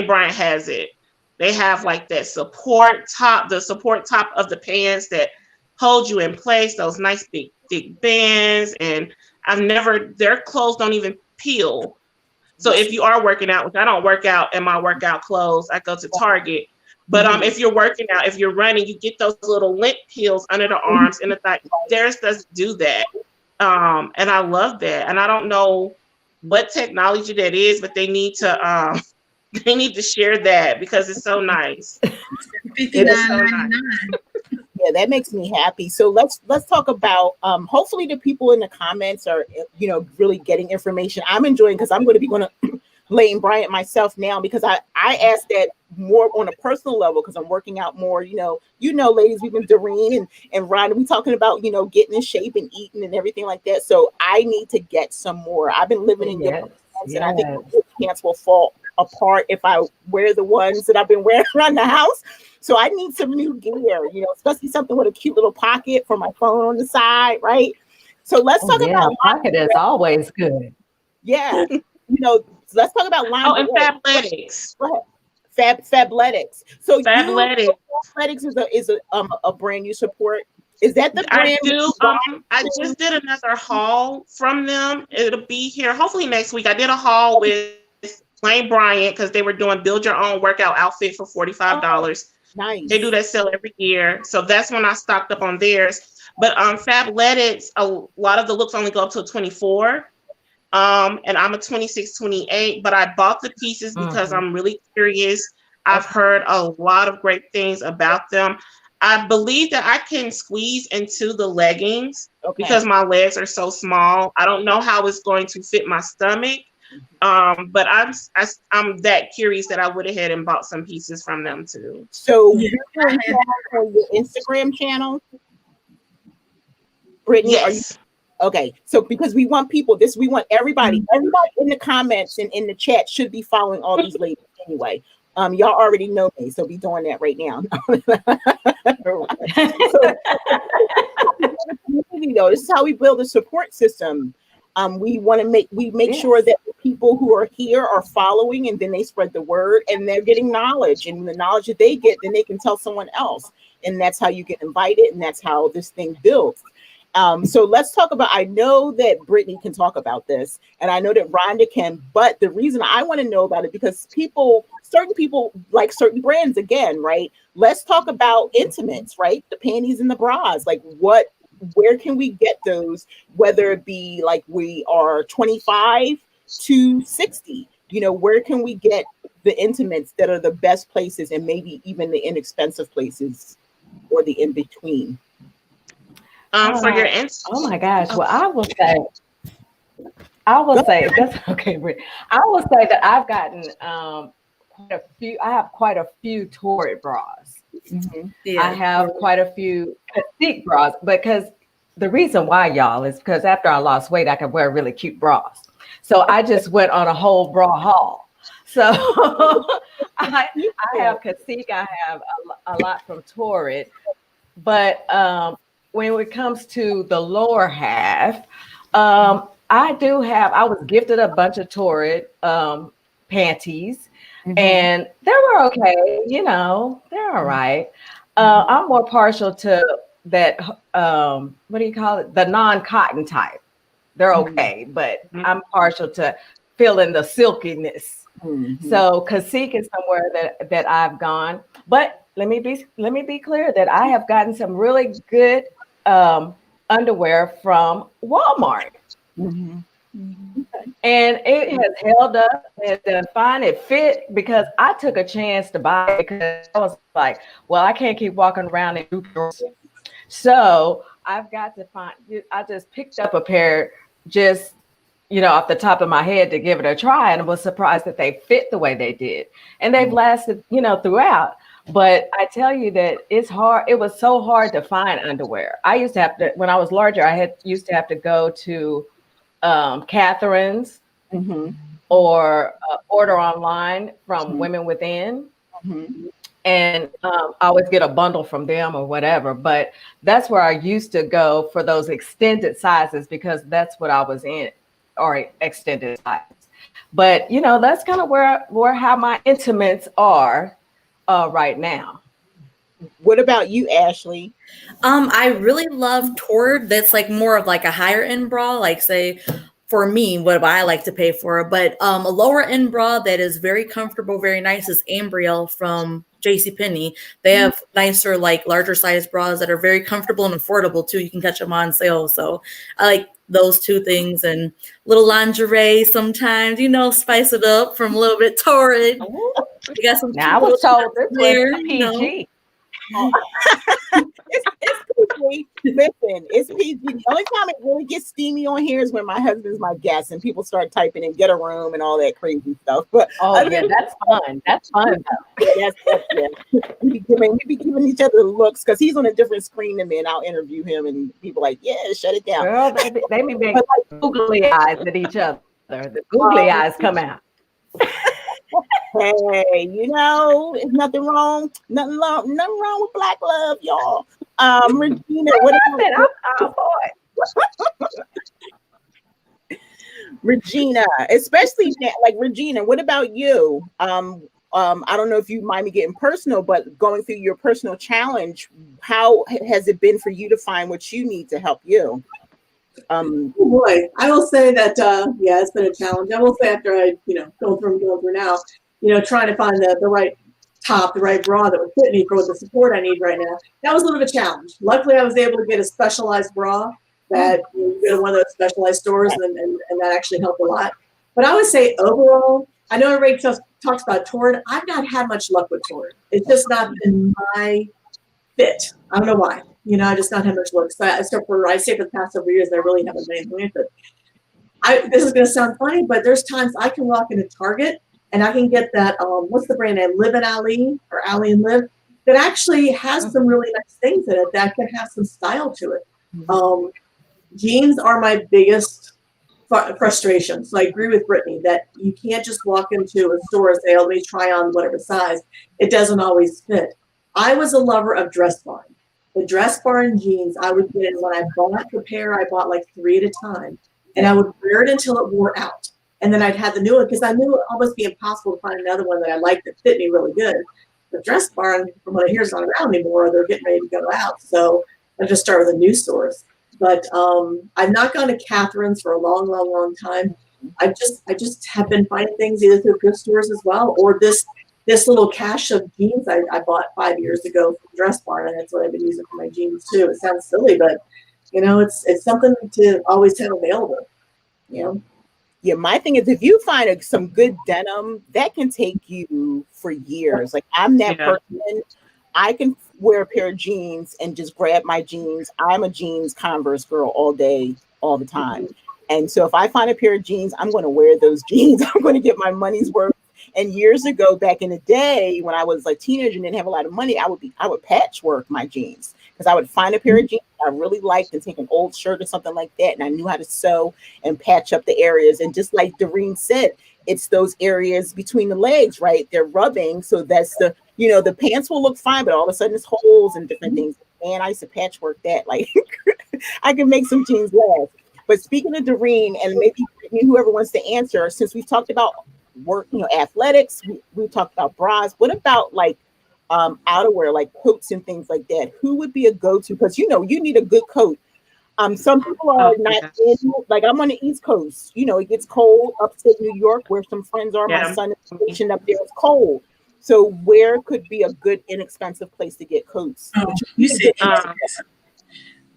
Bryant has it. They have like that support top, the support top of the pants that hold you in place, those nice big thick bands. And their clothes don't even peel. So if you are working out, which I don't work out in my workout clothes, I go to Target. But if you're working out, if you're running, you get those little lint peels under the arms and the thigh. Theirs doesn't do that. And I love that. And I don't know what technology that is, but they need to share that because it's so nice. It is so nice. Yeah, that makes me happy. So let's talk about hopefully the people in the comments are, you know, really getting information. I'm enjoying because I'm going to be going to Lane Bryant myself now because I asked that more on a personal level because I'm working out more. You know, ladies, we've been Doreen and Rhonda, we talking about, you know, getting in shape and eating and everything like that. So I need to get some more. I've been living in your pants, and I think your pants will fall apart if I wear the ones that I've been wearing around the house. So I need some new gear, especially something with a cute little pocket for my phone on the side, right? So let's talk about pocket is always good. yeah. Let's talk about line. Oh, and Fabletics. Go ahead. Fabletics. So Fabletics. Fabletics is a brand you support. Is that the brand? I do. I just did another haul from them. It'll be here hopefully next week. I did a haul with Wayne Bryant because they were doing build your own workout outfit for $45. Nice. They do that sale every year. So that's when I stocked up on theirs. But Fabletics, a lot of the looks only go up to 24. And I'm a 26, 28, but I bought the pieces because I'm really curious. I've heard a lot of great things about them. I believe that I can squeeze into the leggings because my legs are so small. I don't know how it's going to fit my stomach. But I'm that curious that I went ahead and bought some pieces from them too. So you're doing that on your Instagram channel? Brittany, yes. Okay, so because we want everybody in the comments and in the chat should be following all these ladies anyway. Y'all already know me, so be doing that right now. This is how we build a support system. We want to make sure that the people who are here are following, and then they spread the word, and they're getting knowledge, and the knowledge that they get, then they can tell someone else, and that's how you get invited, and that's how this thing builds. So let's talk about, I know that Brittany can talk about this, and I know that Rhonda can, but the reason I want to know about it, because certain people like certain brands again, right? Let's talk about intimates, right? The panties and the bras, like where can we get those, whether it be like we are 25 to 60, where can we get the intimates that are the best places and maybe even the inexpensive places or the in-between? For your Instagram. Oh my gosh. Well, I will say that's okay, Britt. I will say that I've gotten I have quite a few Torrid bras. Mm-hmm. Yeah. I have quite a few petite bras, because the reason why, y'all, is because after I lost weight, I could wear really cute bras. So I just went on a whole bra haul. So I have Cacique, I have a lot from Torrid, but when it comes to the lower half, I was gifted a bunch of Torrid panties, and they were okay, they're all right. I'm more partial to that, what do you call it? The non-cotton type. They're okay, but I'm partial to feeling the silkiness. So Cacique is somewhere that I've gone, but let me be clear that I have gotten some really good underwear from Walmart. And it has held up. It's been fine. It fit because I took a chance to buy it because I was like, well, I can't keep walking around in Newport. So I've got to I just picked up a pair just, off the top of my head to give it a try, and I was surprised that they fit the way they did. And they've lasted, throughout. But I tell you that it's hard. It was so hard to find underwear. I used to have to, when I was larger, used to have to go to Catherine's or order online from Women Within. And I always get a bundle from them or whatever. But that's where I used to go for those extended sizes because that's what I was in, or extended sizes. But, that's kind of where how my intimates are right now. What about you, Ashley? I really love Torrid. That's like more of like a higher end bra, like say for me, what I like to pay for. But a lower end bra that is very comfortable, very nice is Ambriel from JCPenney. They have nicer, like larger size bras that are very comfortable and affordable too. You can catch them on sale. So I like those two things, and little lingerie sometimes, spice it up from a little bit Torrid. You got some. Now I was told this was PG. It's PG. Listen, it's PG. The only time it really gets steamy on here is when my husband's my guest and people start typing in "get a room" and all that crazy stuff. But that's fun. That's fun. Yeah. We be giving each other looks because he's on a different screen than me, and I'll interview him, and people like, "Yeah, shut it down." Girl, they be making googly eyes at each other. The googly eyes come out. Hey, there's nothing wrong. Nothing wrong with Black love, y'all. Regina, what about I'm for it. Regina? Especially like Regina, what about you? I don't know if you mind me getting personal, but going through your personal challenge, how has it been for you to find what you need to help you? Oh boy, I will say that yeah, it's been a challenge. I will say after I, going through now, trying to find the right top, the right bra that would fit me for the support I need right now. That was a little bit of a challenge. Luckily, I was able to get a specialized bra that you go to one of those specialized stores, and that actually helped a lot. But I would say overall, I know everybody talks about Torrid. I've not had much luck with Torrid. It's just not been my fit. I don't know why. I just not had much luck. So I say for the past several years, I really haven't been anything with it. This is going to sound funny, but there's times I can walk into Target and I can get that, what's the brand name? Live and Ali, or Ali and Live, that actually has some really nice things in it that can have some style to it. Jeans are my biggest frustration. So I agree with Brittany that you can't just walk into a store and say, oh, let me try on whatever size. It doesn't always fit. I was a lover of Dress Barn. The Dress Barn jeans, I would get in when I bought the pair, I bought like 3 at a time. And I would wear it until it wore out. And then I'd have the new one because I knew it would almost be impossible to find another one that I liked that fit me really good. The Dress Barn, from what I hear, is not around anymore. They're getting ready to go out. So I just start with a new source. But I've not gone to Catherine's for a long, long, long time. I just have been finding things either through thrift stores as well, or this little cache of jeans I bought 5 years ago from Dress Barn, and that's what I've been using for my jeans too. It sounds silly, but it's something to always have available. Yeah, my thing is if you find some good denim, that can take you for years. Like I'm that person. I can wear a pair of jeans and just grab my jeans. I'm a jeans Converse girl all day, all the time. And so if I find a pair of jeans, I'm going to wear those jeans. I'm going to get my money's worth. And years ago, back in the day, when I was like teenager and didn't have a lot of money, I would patchwork my jeans because I would find a pair of jeans I really liked and take an old shirt or something like that. And I knew how to sew and patch up the areas. And just like Doreen said, it's those areas between the legs, right? They're rubbing. So that's the pants will look fine, but all of a sudden it's holes and different things. Man, I used to patchwork that. Like I can make some jeans last. But speaking of Doreen, and maybe whoever wants to answer, since we've talked about work, athletics, we talked about bras. What about like outerwear, like coats and things like that? Who would be a go-to? Because you need a good coat. Some people are not in, like I'm on the East Coast. It gets cold upstate New York, where some friends are. My son is stationed up there. It's cold. So where could be a good, inexpensive place to get coats? You said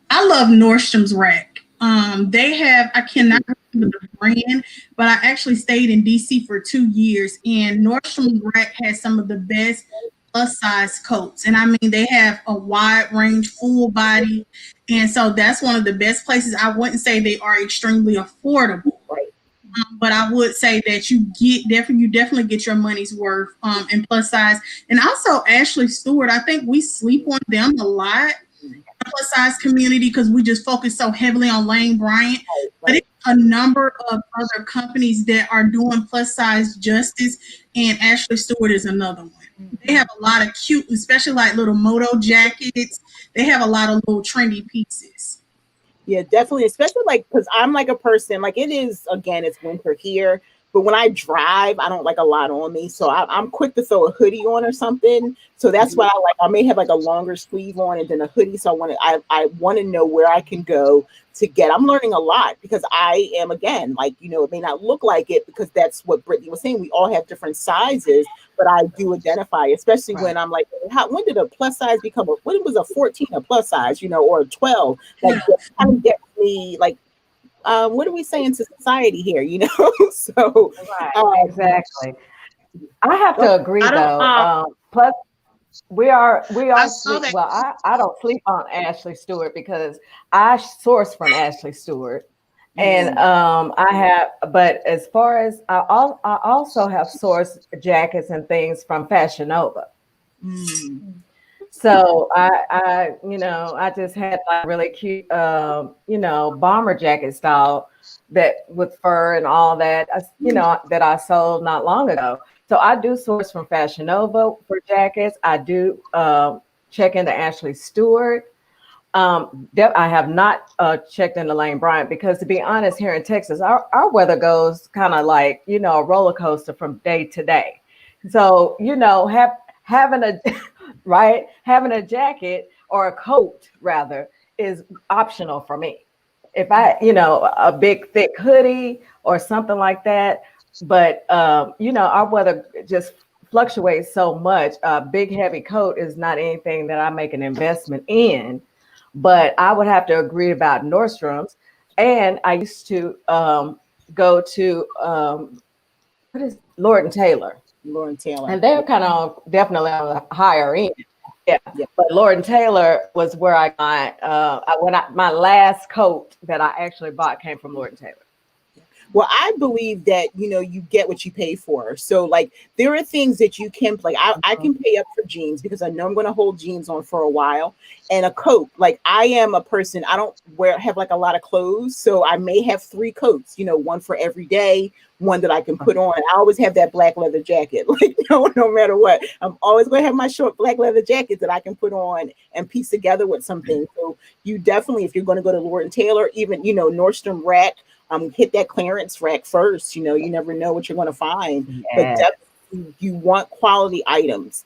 I love Nordstrom's Rack. They have, I cannot remember the brand, but I actually stayed in DC for 2 years, and Nordstrom's Rack has some of the best plus size coats. And I mean, they have a wide range, full body. And so that's one of the best places. I wouldn't say they are extremely affordable, but I would say that you definitely get your money's worth in plus size. And also Ashley Stewart, I think we sleep on them a lot. Plus size community because we just focus so heavily on Lane Bryant, but it's a number of other companies that are doing plus size justice, and Ashley Stewart is another one. They have a lot of cute, especially like little moto jackets. They have a lot of little trendy pieces. Yeah, definitely, especially like because I'm like a person, like it is, again, it's winter here, but when I drive, I don't like a lot on me, so I'm quick to throw a hoodie on or something. So that's why I may have like a longer sleeve on and then a hoodie. So I want to know where I can go to get. I'm learning a lot because I am, again, like, it may not look like it because that's what Brittany was saying. We all have different sizes, but I do identify, especially when I'm like, when did a plus size become when was a 14 a plus size, or a 12? Like, that kind of gets me like, what are we saying to society here, So exactly. I have to agree though. Plus, we are sleep. Well, I don't sleep on Ashley Stewart because I source from Ashley Stewart, and but as far as I also have sourced jackets and things from Fashion Nova. So I just had like really cute, bomber jacket style that with fur and all that, that I sold not long ago. So I do source from Fashion Nova for jackets. I do check into Ashley Stewart. I have not checked into Lane Bryant because, to be honest, here in Texas, our weather goes kind of like, you know, a roller coaster from day to day. So, you know, having a having a jacket or a coat rather is optional for me. If I, you know, a big thick hoodie or something like that, but you know, our weather just fluctuates so much. A big heavy coat is not anything that I make an investment in, but I would have to agree about Nordstrom's. And I used to go to what is Lord and Taylor. Lauren Taylor. And they're kind of definitely on the higher end. Yeah. Yeah. But Lord and Taylor was where I got my last coat that I actually bought came from Lord and Taylor. Well, I believe that, you know, you get what you pay for. So like there are things that you can like I can pay up for jeans because I know I'm going to hold jeans on for a while, and a coat. Like I am a person, I don't have like a lot of clothes. So I may have 3 coats, you know, one for every day, one that I can put on. I always have that black leather jacket. Like no matter what, I'm always going to have my short black leather jacket that I can put on and piece together with something. So you definitely, if you're going to go to Lord and Taylor, even, you know, Nordstrom Rack, hit that clearance rack first. You know, you never know what you're going to find. Yeah. But definitely, you want quality items.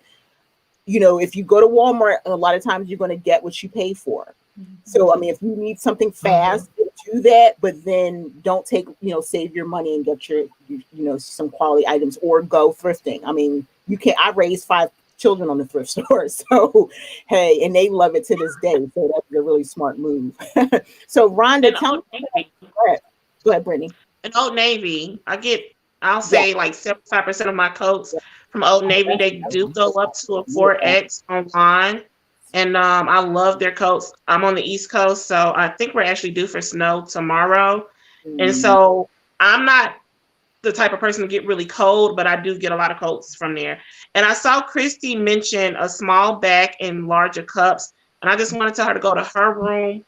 You know, if you go to Walmart, a lot of times you're going to get what you pay for. So, I mean, if you need something fast, do that, but then don't take, you know, save your money and get your, you know, some quality items, or go thrifting. I mean, you can't, I raised 5 children on the thrift store. So, hey, and they love it to this day. So that's a really smart move. So, Rhonda, tell me. Go ahead, Brittany. In Old Navy, I'll say like 75% of my coats from Old Navy, they do go up to a 4X online. And I love their coats. I'm on the East Coast, so I think we're actually due for snow tomorrow. And so I'm not the type of person to get really cold, but I do get a lot of coats from there. And I saw Christy mention a small back in larger cups, and I just want to tell her to go to herroom.com.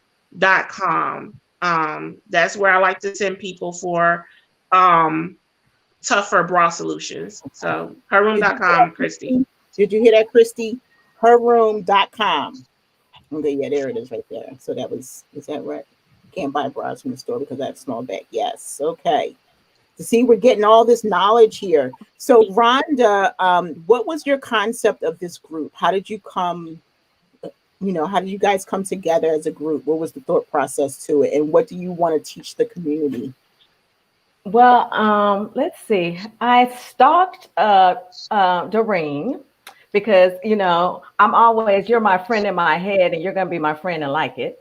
That's where I like to send people for tougher bra solutions. So herroom.com, Christy. Did you hear that, Christy? Herroom.com. Okay, yeah, there it is right there. So is that right? You can't buy bras from the store because I have small back. Yes. Okay. To see, we're getting all this knowledge here. So Rhonda, what was your concept of this group? How did you how did you guys come together as a group? What was the thought process to it? And what do you want to teach the community? Well, let's see. I stalked Doreen because, you know, I'm always, you're my friend in my head and you're going to be my friend and like it.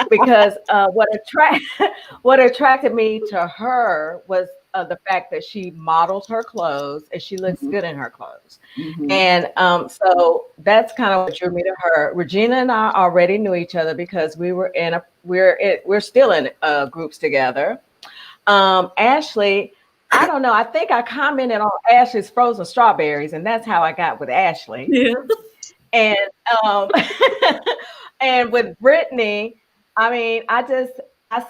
Because what attracted me to her was the fact that she models her clothes and she looks good in her clothes. And so that's kind of what drew me to her. Regina and I already knew each other because we're still in groups together. Ashley, I don't know. I think I commented on Ashley's frozen strawberries, and that's how I got with Ashley. Yeah. And and with Brittany, I mean, I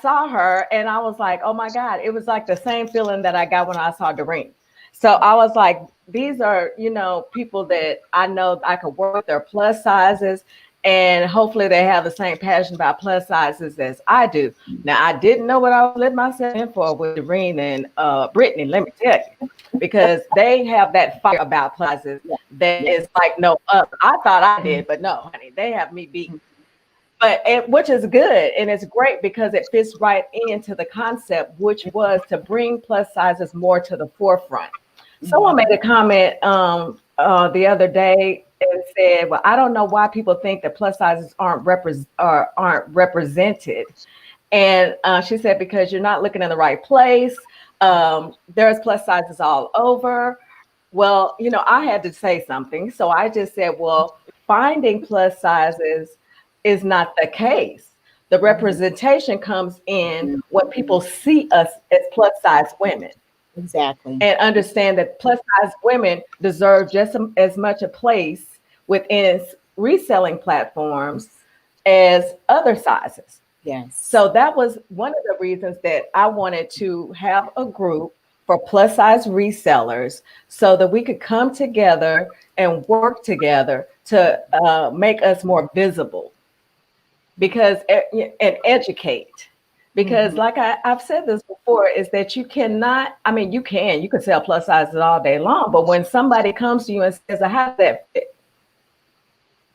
saw her and I was like, oh my God, it was like the same feeling that I got when I saw Doreen. So I was like, these are, you know, people that I know I could work with their plus sizes, and hopefully they have the same passion about plus sizes as I do. Now, I didn't know what I was letting myself in for with Doreen and Brittany, let me tell you, because they have that fire about plus sizes that is like no other. I thought I did, but no, honey, they have me beaten. But which is good, and it's great because it fits right into the concept, which was to bring plus sizes more to the forefront. Someone made a comment the other day and said, "Well, I don't know why people think that plus sizes aren't represented." And she said, "Because you're not looking in the right place. There's plus sizes all over." Well, you know, I had to say something, so I just said, "Well, finding plus sizes is not the case. The representation comes in when people see us as plus size women." Exactly. And understand that plus size women deserve just as much a place within reselling platforms as other sizes. Yes. So that was one of the reasons that I wanted to have a group for plus size resellers so that we could come together and work together to make us more visible and educate. Because like I've said this before, is that you cannot, I mean, you can sell plus sizes all day long, but when somebody comes to you and says, how does that fit?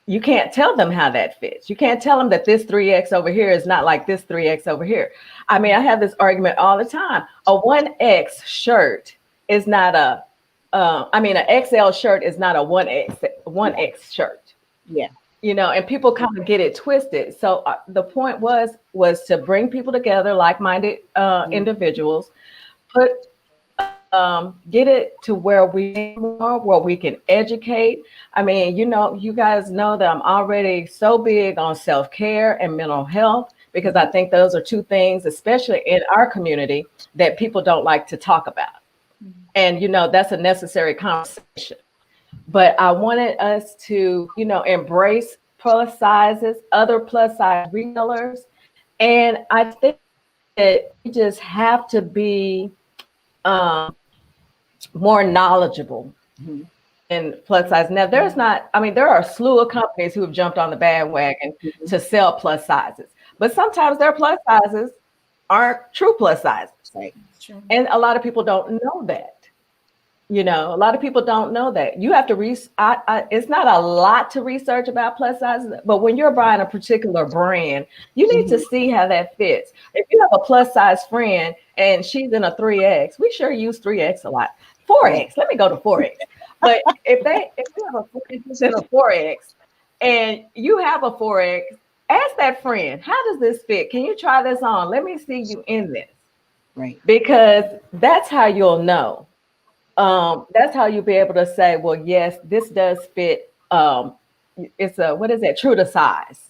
You can't tell them how that fits. You can't tell them that this 3X over here is not like this 3X over here. I mean, I have this argument all the time. A 1X shirt is not an XL shirt is not a 1X shirt. Yeah. You know, and people kind of get it twisted. So the point was to bring people together, like-minded individuals, get it to where we can educate. I mean, you know, you guys know that I'm already so big on self-care and mental health, because I think those are two things, especially in our community, that people don't like to talk about. And, you know, that's a necessary conversation. But I wanted us to, you know, embrace plus sizes, other plus size resellers. And I think that we just have to be more knowledgeable in plus size. Now, there are a slew of companies who have jumped on the bandwagon to sell plus sizes, but sometimes their plus sizes aren't true plus sizes. Right. And a lot of people don't know that. You know, a lot of people don't know that. You have to it's not a lot to research about plus sizes, but when you're buying a particular brand, you need to see how that fits. If you have a plus size friend and she's in a 3X, we sure use 3X a lot. 4X, let me go to 4X. But if you have a friend who's in a 4X and you have a 4X, ask that friend, how does this fit? Can you try this on? Let me see you in this. Right. Because that's how you'll know. That's how you'll be able to say, well, yes, this does fit. It's true to size.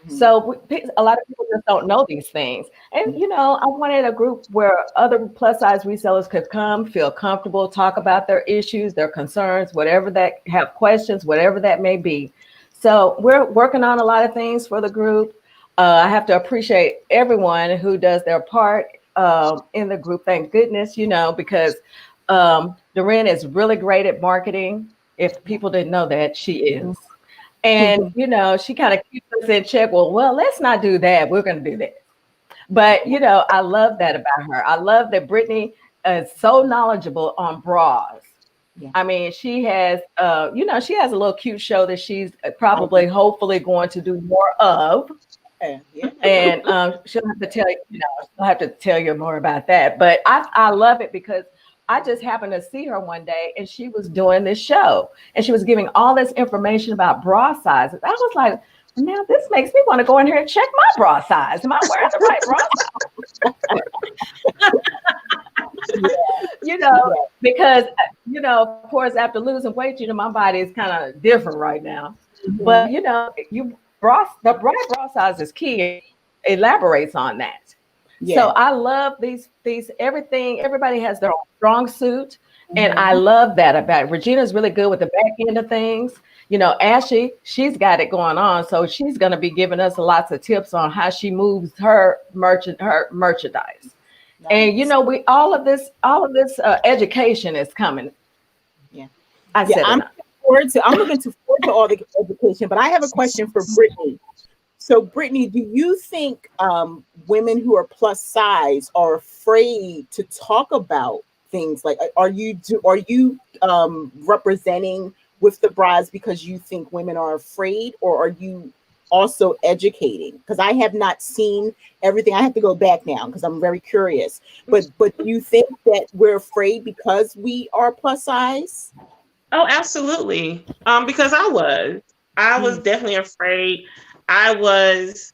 So a lot of people just don't know these things. And, you know, I wanted a group where other plus size resellers could come, feel comfortable, talk about their issues, their concerns, have questions, whatever that may be. So we're working on a lot of things for the group. I have to appreciate everyone who does their part in the group. Thank goodness, you know, because Doreen is really great at marketing. If people didn't know that, she is. And, you know, she kind of keeps us in check. Well, let's not do that. We're going to do that. But, you know, I love that about her. I love that Brittany is so knowledgeable on bras. Yeah. I mean, she has, she has a little cute show that she's hopefully going to do more of. Yeah. And she'll have to tell you more about that. But I love it because I just happened to see her one day and she was doing this show and she was giving all this information about bra sizes. I was like, now this makes me want to go in here and check my bra size. Am I wearing the right bra size? You know, because, you know, of course, after losing weight, you know, my body is kind of different right now. But, you know, the right bra size is key. It elaborates on that. Yeah. So I love these everything. Everybody has their own strong suit. And I love that about it. Regina's really good with the back end of things. You know, Ashley, she's got it going on. So she's going to be giving us lots of tips on how she moves her merchandise. Nice. And, you know, all of this education is coming. Yeah. I'm looking forward to all the education, but I have a question for Brittany. So, Brittany, do you think women who are plus size are afraid to talk about things like? Are you representing with the bras because you think women are afraid, or are you also educating? Because I have not seen everything. I have to go back now because I'm very curious. But do you think that we're afraid because we are plus size? Oh, absolutely. Because I was definitely afraid. I was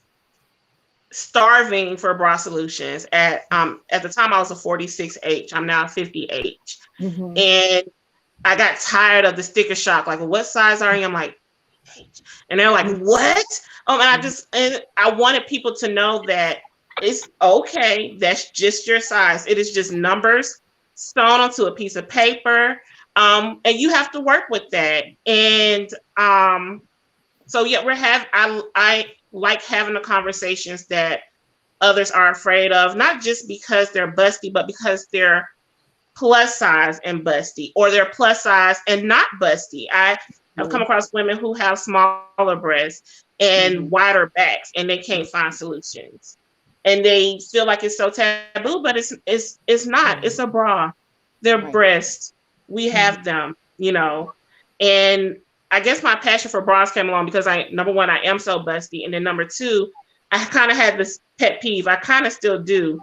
starving for bra solutions at the time. I was a 46H. I'm now 50H, and I got tired of the sticker shock. Like, what size are you? I'm like, H. And they're like, what? And I wanted people to know that it's okay. That's just your size. It is just numbers sewn onto a piece of paper, and you have to work with that. And so yeah, I like having the conversations that others are afraid of, not just because they're busty, but because they're plus size and busty, or they're plus size and not busty. I have come across women who have smaller breasts and wider backs, and they can't find solutions. And they feel like it's so taboo, but it's not. It's a bra. They're breasts. We have them, you know. And I guess my passion for bras came along because number one, I am so busty, and then number two, I kind of had this pet peeve. I kind of still do.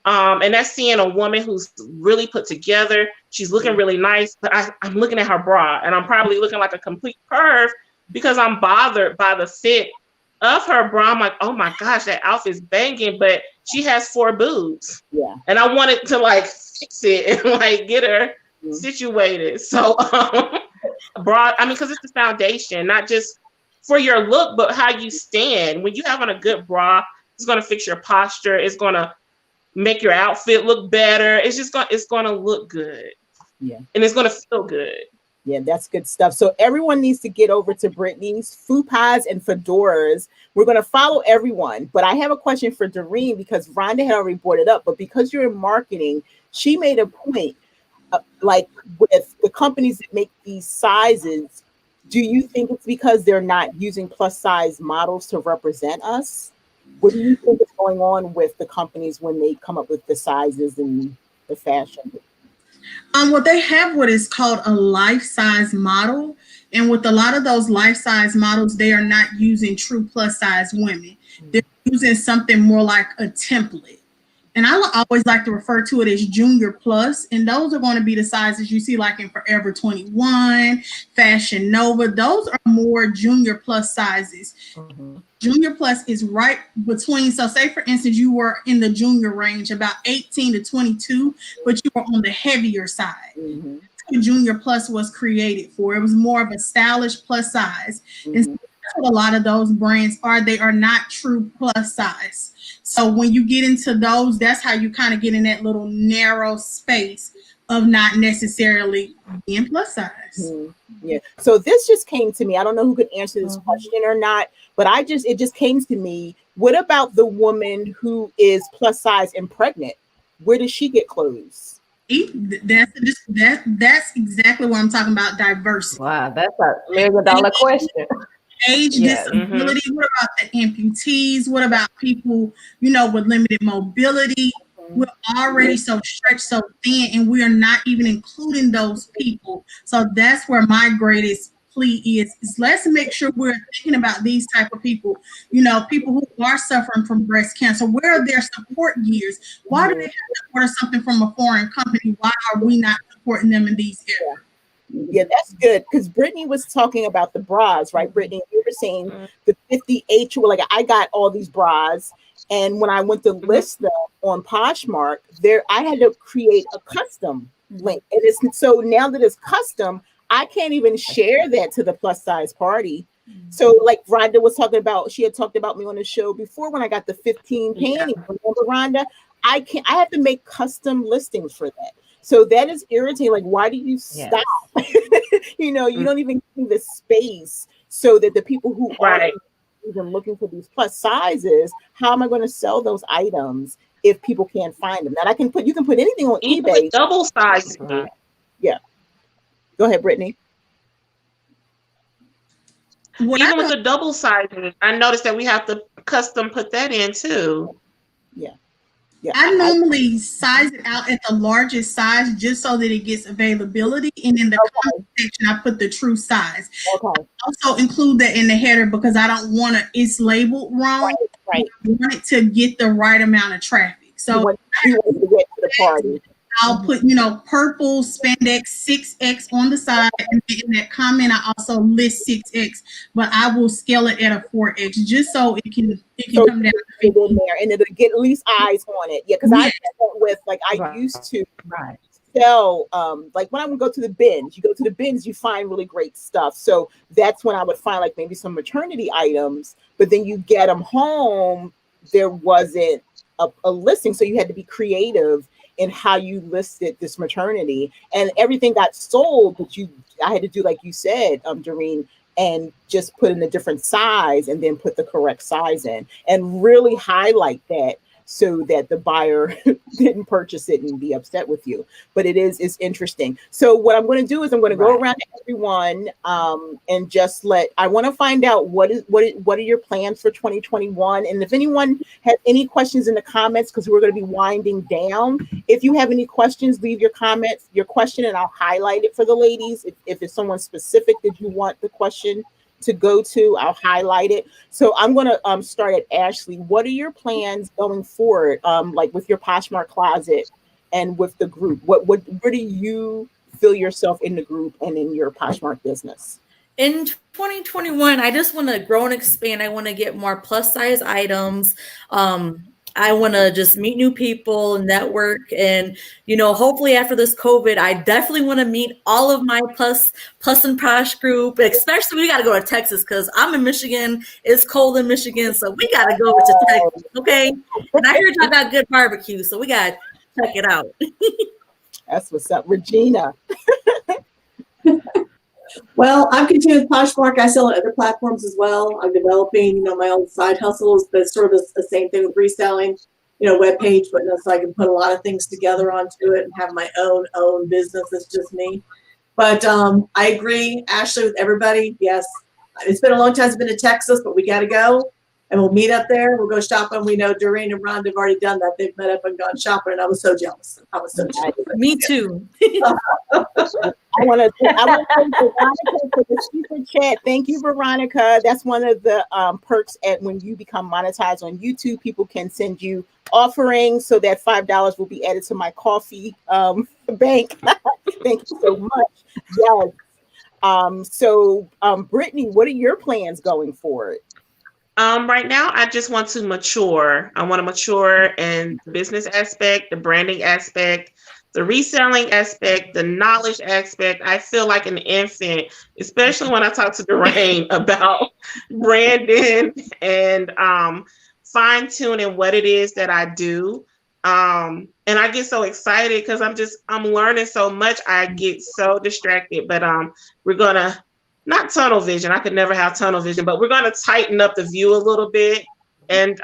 And that's seeing a woman who's really put together. She's looking really nice, but I'm looking at her bra, and I'm probably looking like a complete perv because I'm bothered by the fit of her bra. I'm like, oh my gosh, that outfit's banging, but she has 4 boobs. Yeah. And I wanted to like fix it and like get her situated. So bra, I mean, because it's the foundation, not just for your look, but how you stand. When you have on a good bra, it's going to fix your posture. It's going to make your outfit look better. It's going to look good. Yeah. And it's going to feel good. Yeah, that's good stuff. So everyone needs to get over to Brittany's Fupas and Fedoras. We're going to follow everyone, but I have a question for Doreen because Rhonda had already brought it up, but because you're in marketing, she made a point, like with the companies that make these sizes, do you think it's because they're not using plus size models to represent us? What do you think is going on with the companies when they come up with the sizes and the fashion? Well, they have what is called a life size model. And with a lot of those life size models, they are not using true plus size women. They're using something more like a template. And I always like to refer to it as junior plus. And those are going to be the sizes you see like in Forever 21, Fashion Nova. Those are more junior plus sizes. Junior plus is right between, so say for instance, you were in the junior range about 18 to 22, but you were on the heavier side. Junior plus was created for. It was more of a stylish plus size. And so that's what a lot of those brands are. They are not true plus size. So when you get into those, that's how you kind of get in that little narrow space of not necessarily being plus size. Yeah. So this just came to me. I don't know who could answer this question or not, but it just came to me. What about the woman who is plus size and pregnant? Where does she get clothes? That's exactly what I'm talking about. Diversity. Wow, that's $1 million question. Age, disability. What about the amputees? What about people, with limited mobility? We're already so stretched, so thin, and we are not even including those people. So that's where my greatest plea is let's make sure we're thinking about these type of people, people who are suffering from breast cancer. Where are their support gears? Why do they have to order something from a foreign company? Why are we not supporting them in these areas? Yeah, that's good, because Brittany was talking about the bras, right? Brittany, you were saying the 58, you were like, I got all these bras, and when I went to list them on Poshmark, I had to create a custom link, and so now that it's custom, I can't even share that to the plus size party. So like Rhonda was talking about, she had talked about me on the show before when I got the 15 panties. Remember, Rhonda? I have to make custom listings for that. So that is irritating. Like, why do you stop? You don't even give the space so that the people who are even looking for these plus sizes, how am I going to sell those items if people can't find them? Now you can put anything on eBay. Double size. Yeah. Go ahead, Brittany. Even with the double sizing, I noticed that we have to custom put that in too. Yeah, I normally size it out at the largest size just so that it gets availability. And in the comment section, I put the true size. I also include that in the header because I don't want it's labeled wrong. I want it to get the right amount of traffic. So you want to get to the party. I'll put, purple spandex 6X on the side, and in that comment, I also list 6X, but I will scale it at a 4X just so it can come down in there, and it'll get at least eyes on it. Yeah, because I did that with I used to sell like when I would go to the bins. You go to the bins, you find really great stuff. So that's when I would find like maybe some maternity items, but then you get them home, there wasn't a listing, so you had to be creative in how you listed this maternity, and everything got sold, but I had to do like you said, Doreen, and just put in a different size and then put the correct size in and really highlight that so that the buyer didn't purchase it and be upset with you. But it's interesting. So what I'm going to do is I'm going to go around to everyone and just I want to find out what are your plans for 2021, and if anyone has any questions in the comments, because we're going to be winding down. If you have any questions, leave your question, and I'll highlight it for the ladies. If it's someone specific that you want the question to go to, I'll highlight it. So I'm going to start at Ashley. What are your plans going forward, like with your Poshmark closet and with the group? Where do you feel yourself in the group and in your Poshmark business? In 2021, I just want to grow and expand. I want to get more plus size items. I want to just meet new people, network, and hopefully after this COVID, I definitely want to meet all of my Plush and Posh group. Especially, we got to go to Texas because I'm in Michigan. It's cold in Michigan, so we got to go to Texas, okay? And I heard y'all got good barbecue, so we got to check it out. That's what's up, Regina. Well, I'm continuing with Poshmark. I sell on other platforms as well. I'm developing, my own side hustles, but sort of the same thing with reselling, web page, but so I can put a lot of things together onto it and have my own business. It's just me. But I agree, Ashley, with everybody. Yes, it's been a long time since I've been to Texas, but we got to go. And we'll meet up there. We'll go shopping. We know Doreen and Rhonda have already done that. They've met up and gone shopping, and I was so jealous. Me too. I want to thank Veronica for the super chat. Thank you, Veronica. That's one of the perks when you become monetized on YouTube. People can send you offerings, so that $5 will be added to my coffee bank. Thank you so much. Yes. So, Brittany, what are your plans going forward? Right now, I just want to mature. I want to mature in the business aspect, the branding aspect, the reselling aspect, the knowledge aspect. I feel like an infant, especially when I talk to Doreen about branding and fine-tuning what it is that I do. And I get so excited because I'm learning so much. I get so distracted, but we're gonna not tunnel vision. I could never have tunnel vision, but we're gonna tighten up the view a little bit and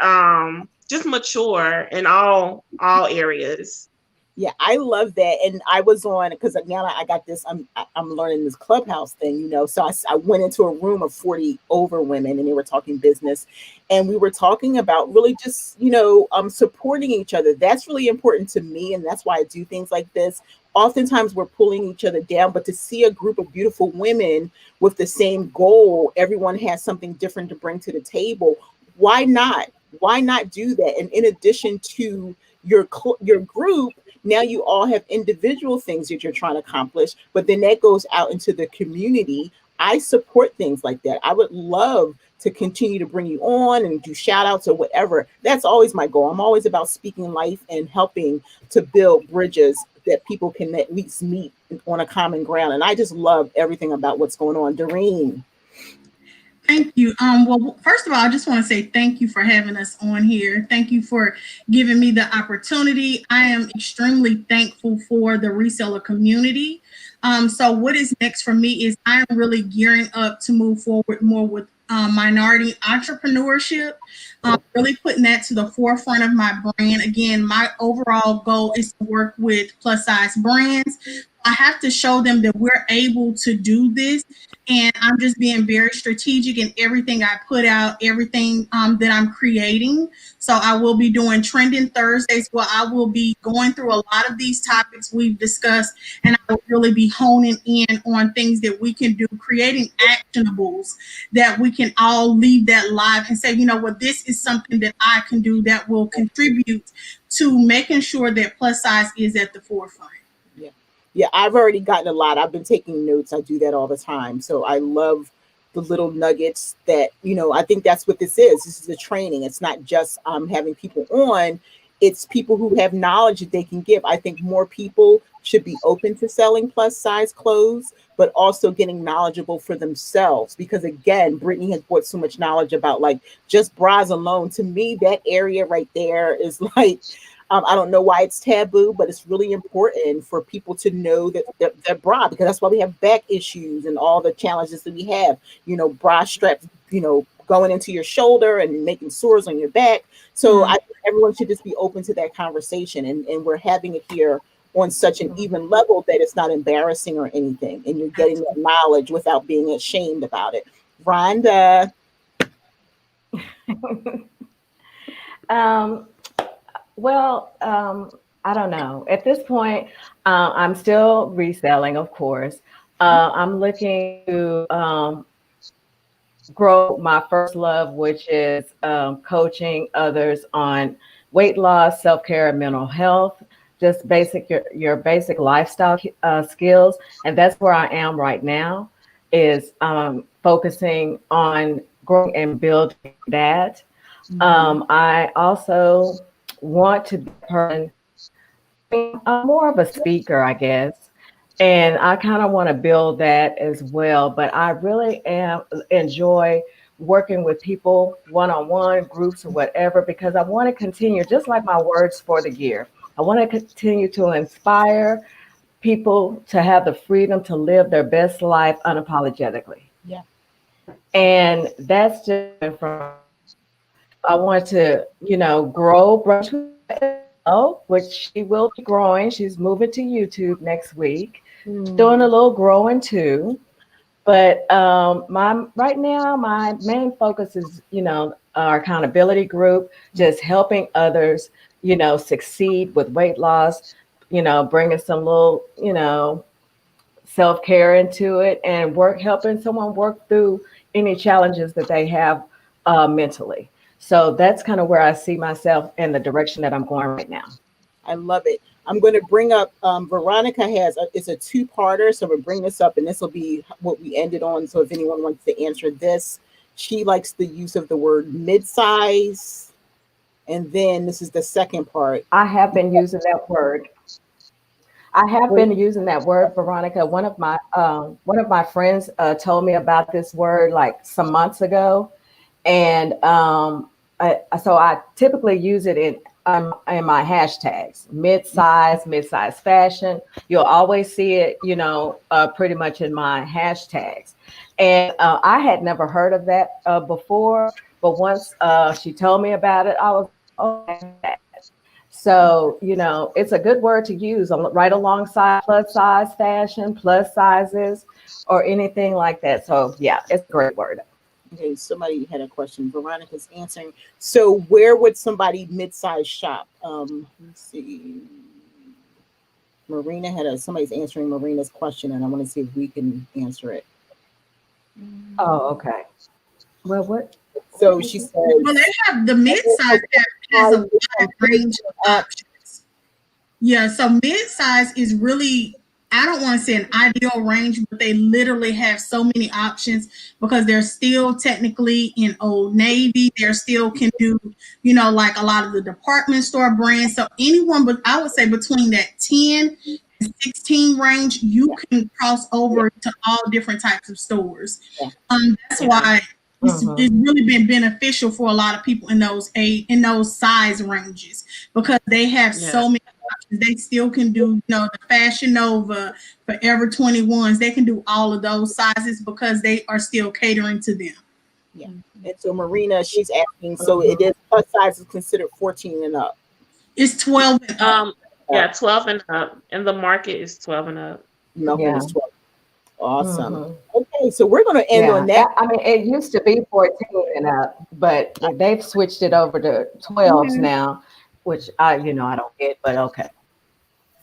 just mature in all areas. Yeah, I love that. And I was on, because now I got this, I'm learning this Clubhouse thing, So I went into a room of 40 over women, and they were talking business, and we were talking about really just, supporting each other. That's really important to me. And that's why I do things like this. Oftentimes we're pulling each other down, but to see a group of beautiful women with the same goal, everyone has something different to bring to the table. Why not? Why not do that? And in addition to your group, now you all have individual things that you're trying to accomplish, but then that goes out into the community. I support things like that. I would love to continue to bring you on and do shout outs or whatever. That's always my goal. I'm always about speaking life and helping to build bridges that people can at least meet on a common ground. And I just love everything about what's going on. Doreen. Thank you. Well, first of all, I just want to say thank you for having us on here. Thank you for giving me the opportunity. I am extremely thankful for the reseller community. So what is next for me is I am really gearing up to move forward more with minority entrepreneurship, really putting that to the forefront of my brand. Again, my overall goal is to work with plus size brands. I have to show them that we're able to do this. And I'm just being very strategic in everything I put out, everything that I'm creating. So I will be doing Trending Thursdays where I will be going through a lot of these topics we've discussed, and I will really be honing in on things that we can do, creating actionables that we can all leave that live and say, this is something that I can do that will contribute to making sure that plus size is at the forefront. Yeah, I've already gotten a lot. I've been taking notes. I do that all the time. So I love the little nuggets that, I think that's what this is. This is a training. It's not just having people on. It's people who have knowledge that they can give. I think more people should be open to selling plus size clothes, but also getting knowledgeable for themselves. Because again, Brittany has brought so much knowledge about like just bras alone. To me, that area right there is like, I don't know why it's taboo, but it's really important for people to know that they're bra, because that's why we have back issues and all the challenges that we have, bra straps, going into your shoulder and making sores on your back. So I think everyone should just be open to that conversation. And we're having it here on such an even level that it's not embarrassing or anything. And you're getting that knowledge without being ashamed about it. Rhonda. I don't know. At this point, I'm still reselling, of course. I'm looking to grow my first love, which is coaching others on weight loss, self-care, and mental health, just basic your basic lifestyle skills. And that's where I am right now, is focusing on growing and building that. I also want to be a person, I'm more of a speaker, I guess. And I kind of want to build that as well. But I really enjoy working with people one-on-one, groups or whatever, because I want to continue, just like my words for the year. I want to continue to inspire people to have the freedom to live their best life unapologetically. Yeah. And that's just from, I want to, grow, which she will be growing. She's moving to YouTube next week. Doing a little growing too. But right now, my main focus is, our accountability group, just helping others, succeed with weight loss, bringing some little, self-care into it, and helping someone work through any challenges that they have mentally. So that's kind of where I see myself in the direction that I'm going right now. I love it. I'm going to bring up, Veronica it's a two-parter. So we'll bring this up and this will be what we ended on. So if anyone wants to answer this, she likes the use of the word mid-size. And then this is the second part. I have been using that word. Veronica. One of my friends told me about this word like some months ago. And so I typically use it in my hashtags, mid-size fashion. You'll always see it, pretty much in my hashtags. And I had never heard of that before, but once she told me about it, I was, okay. So, it's a good word to use right alongside plus size fashion, plus sizes, or anything like that. So yeah, it's a great word. Okay, somebody had a question. Veronica's answering. So where would somebody mid-size shop? Let's see. Somebody's answering Marina's question, and I want to see if we can answer it. Oh, okay. Well, what? So she said. Well, they have the mid-size has a wide range of options. Yeah, so mid-size is really, I don't want to say an ideal range, but they literally have so many options because they're still technically in Old Navy. They still can do, like a lot of the department store brands. So anyone, but I would say between that 10 and 16 range, you can cross over to all different types of stores. That's why it's really been beneficial for a lot of people in those size ranges because they have so many options. They still can do, the Fashion Nova, Forever 21s. They can do all of those sizes because they are still catering to them. Yeah. And so Marina, she's asking, so it is plus size is considered 14 and up. It's 12 and up. Yeah, 12 and up. And the market is 12 and up. Melvin is 12. Awesome. Okay, so we're going to end on that. I mean, it used to be 14 and up, but they've switched it over to 12s now, which I don't get, but okay.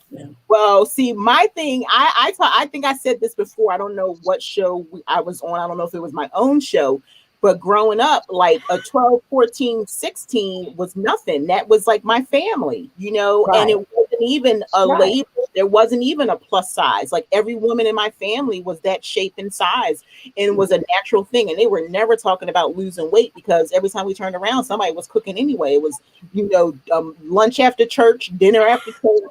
Yeah. Well, see, my thing, I think I said this before. I don't know what show I was on. I don't know if it was my own show, but growing up, like a 12, 14, 16 was nothing. That was like my family, right. And it wasn't even a label. There wasn't even a plus size. Like every woman in my family was that shape and size, and it was a natural thing. And they were never talking about losing weight because every time we turned around, somebody was cooking anyway. It was, lunch after church, dinner after church,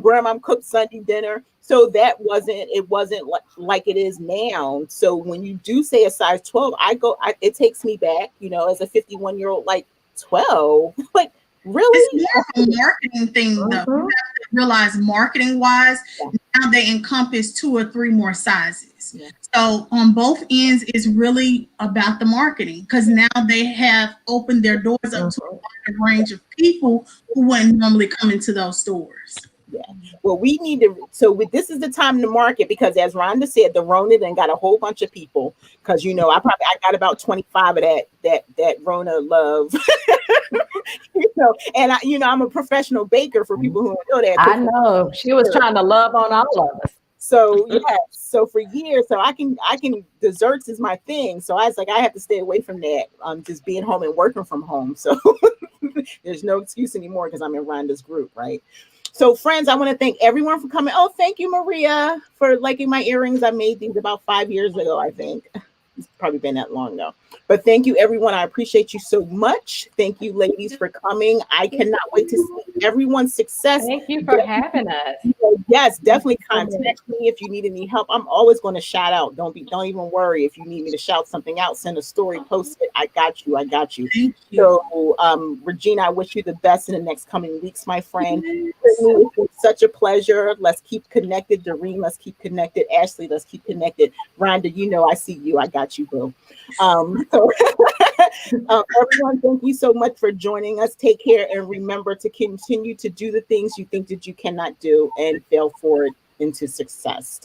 grandma cooked Sunday dinner. So it wasn't like it is now. So when you do say a size 12, it takes me back, as a 51-year-old, like 12, like really? It's more of a marketing thing though. You have to realize marketing wise, now they encompass 2 or 3 more sizes. Yeah. So on both ends, it's really about the marketing, because now they have opened their doors up to a wide range of people who wouldn't normally come into those stores. Yeah. Well, we need to. So this is the time to market, because as Rhonda said, the Rona then got a whole bunch of people. Because I got about 25 of that Rona love. And I'm a professional baker, for people who don't know that. I know she was trying to love on all of us. So yes, so for years, so I can desserts is my thing. So I was like, I have to stay away from that. Just being home and working from home. So there's no excuse anymore, because I'm in Rhonda's group, right? So friends, I want to thank everyone for coming. Oh, thank you, Maria, for liking my earrings. I made these about 5 years ago, I think. It's probably been that long ago. But thank you, everyone. I appreciate you so much. Thank you, ladies, for coming. I cannot wait to see everyone's success. Thank you for having us. Yes, definitely contact me if you need any help. I'm always going to shout out. Don't even worry. If you need me to shout something out, send a story, post it. I got you. Thank you. So, Regina, I wish you the best in the next coming weeks, my friend. It's been such a pleasure. Let's keep connected. Doreen, let's keep connected. Ashley, let's keep connected. Rhonda, I see you. I got you, boo. Everyone, thank you so much for joining us. Take care, and remember to continue to do the things you think that you cannot do, and fail forward into success.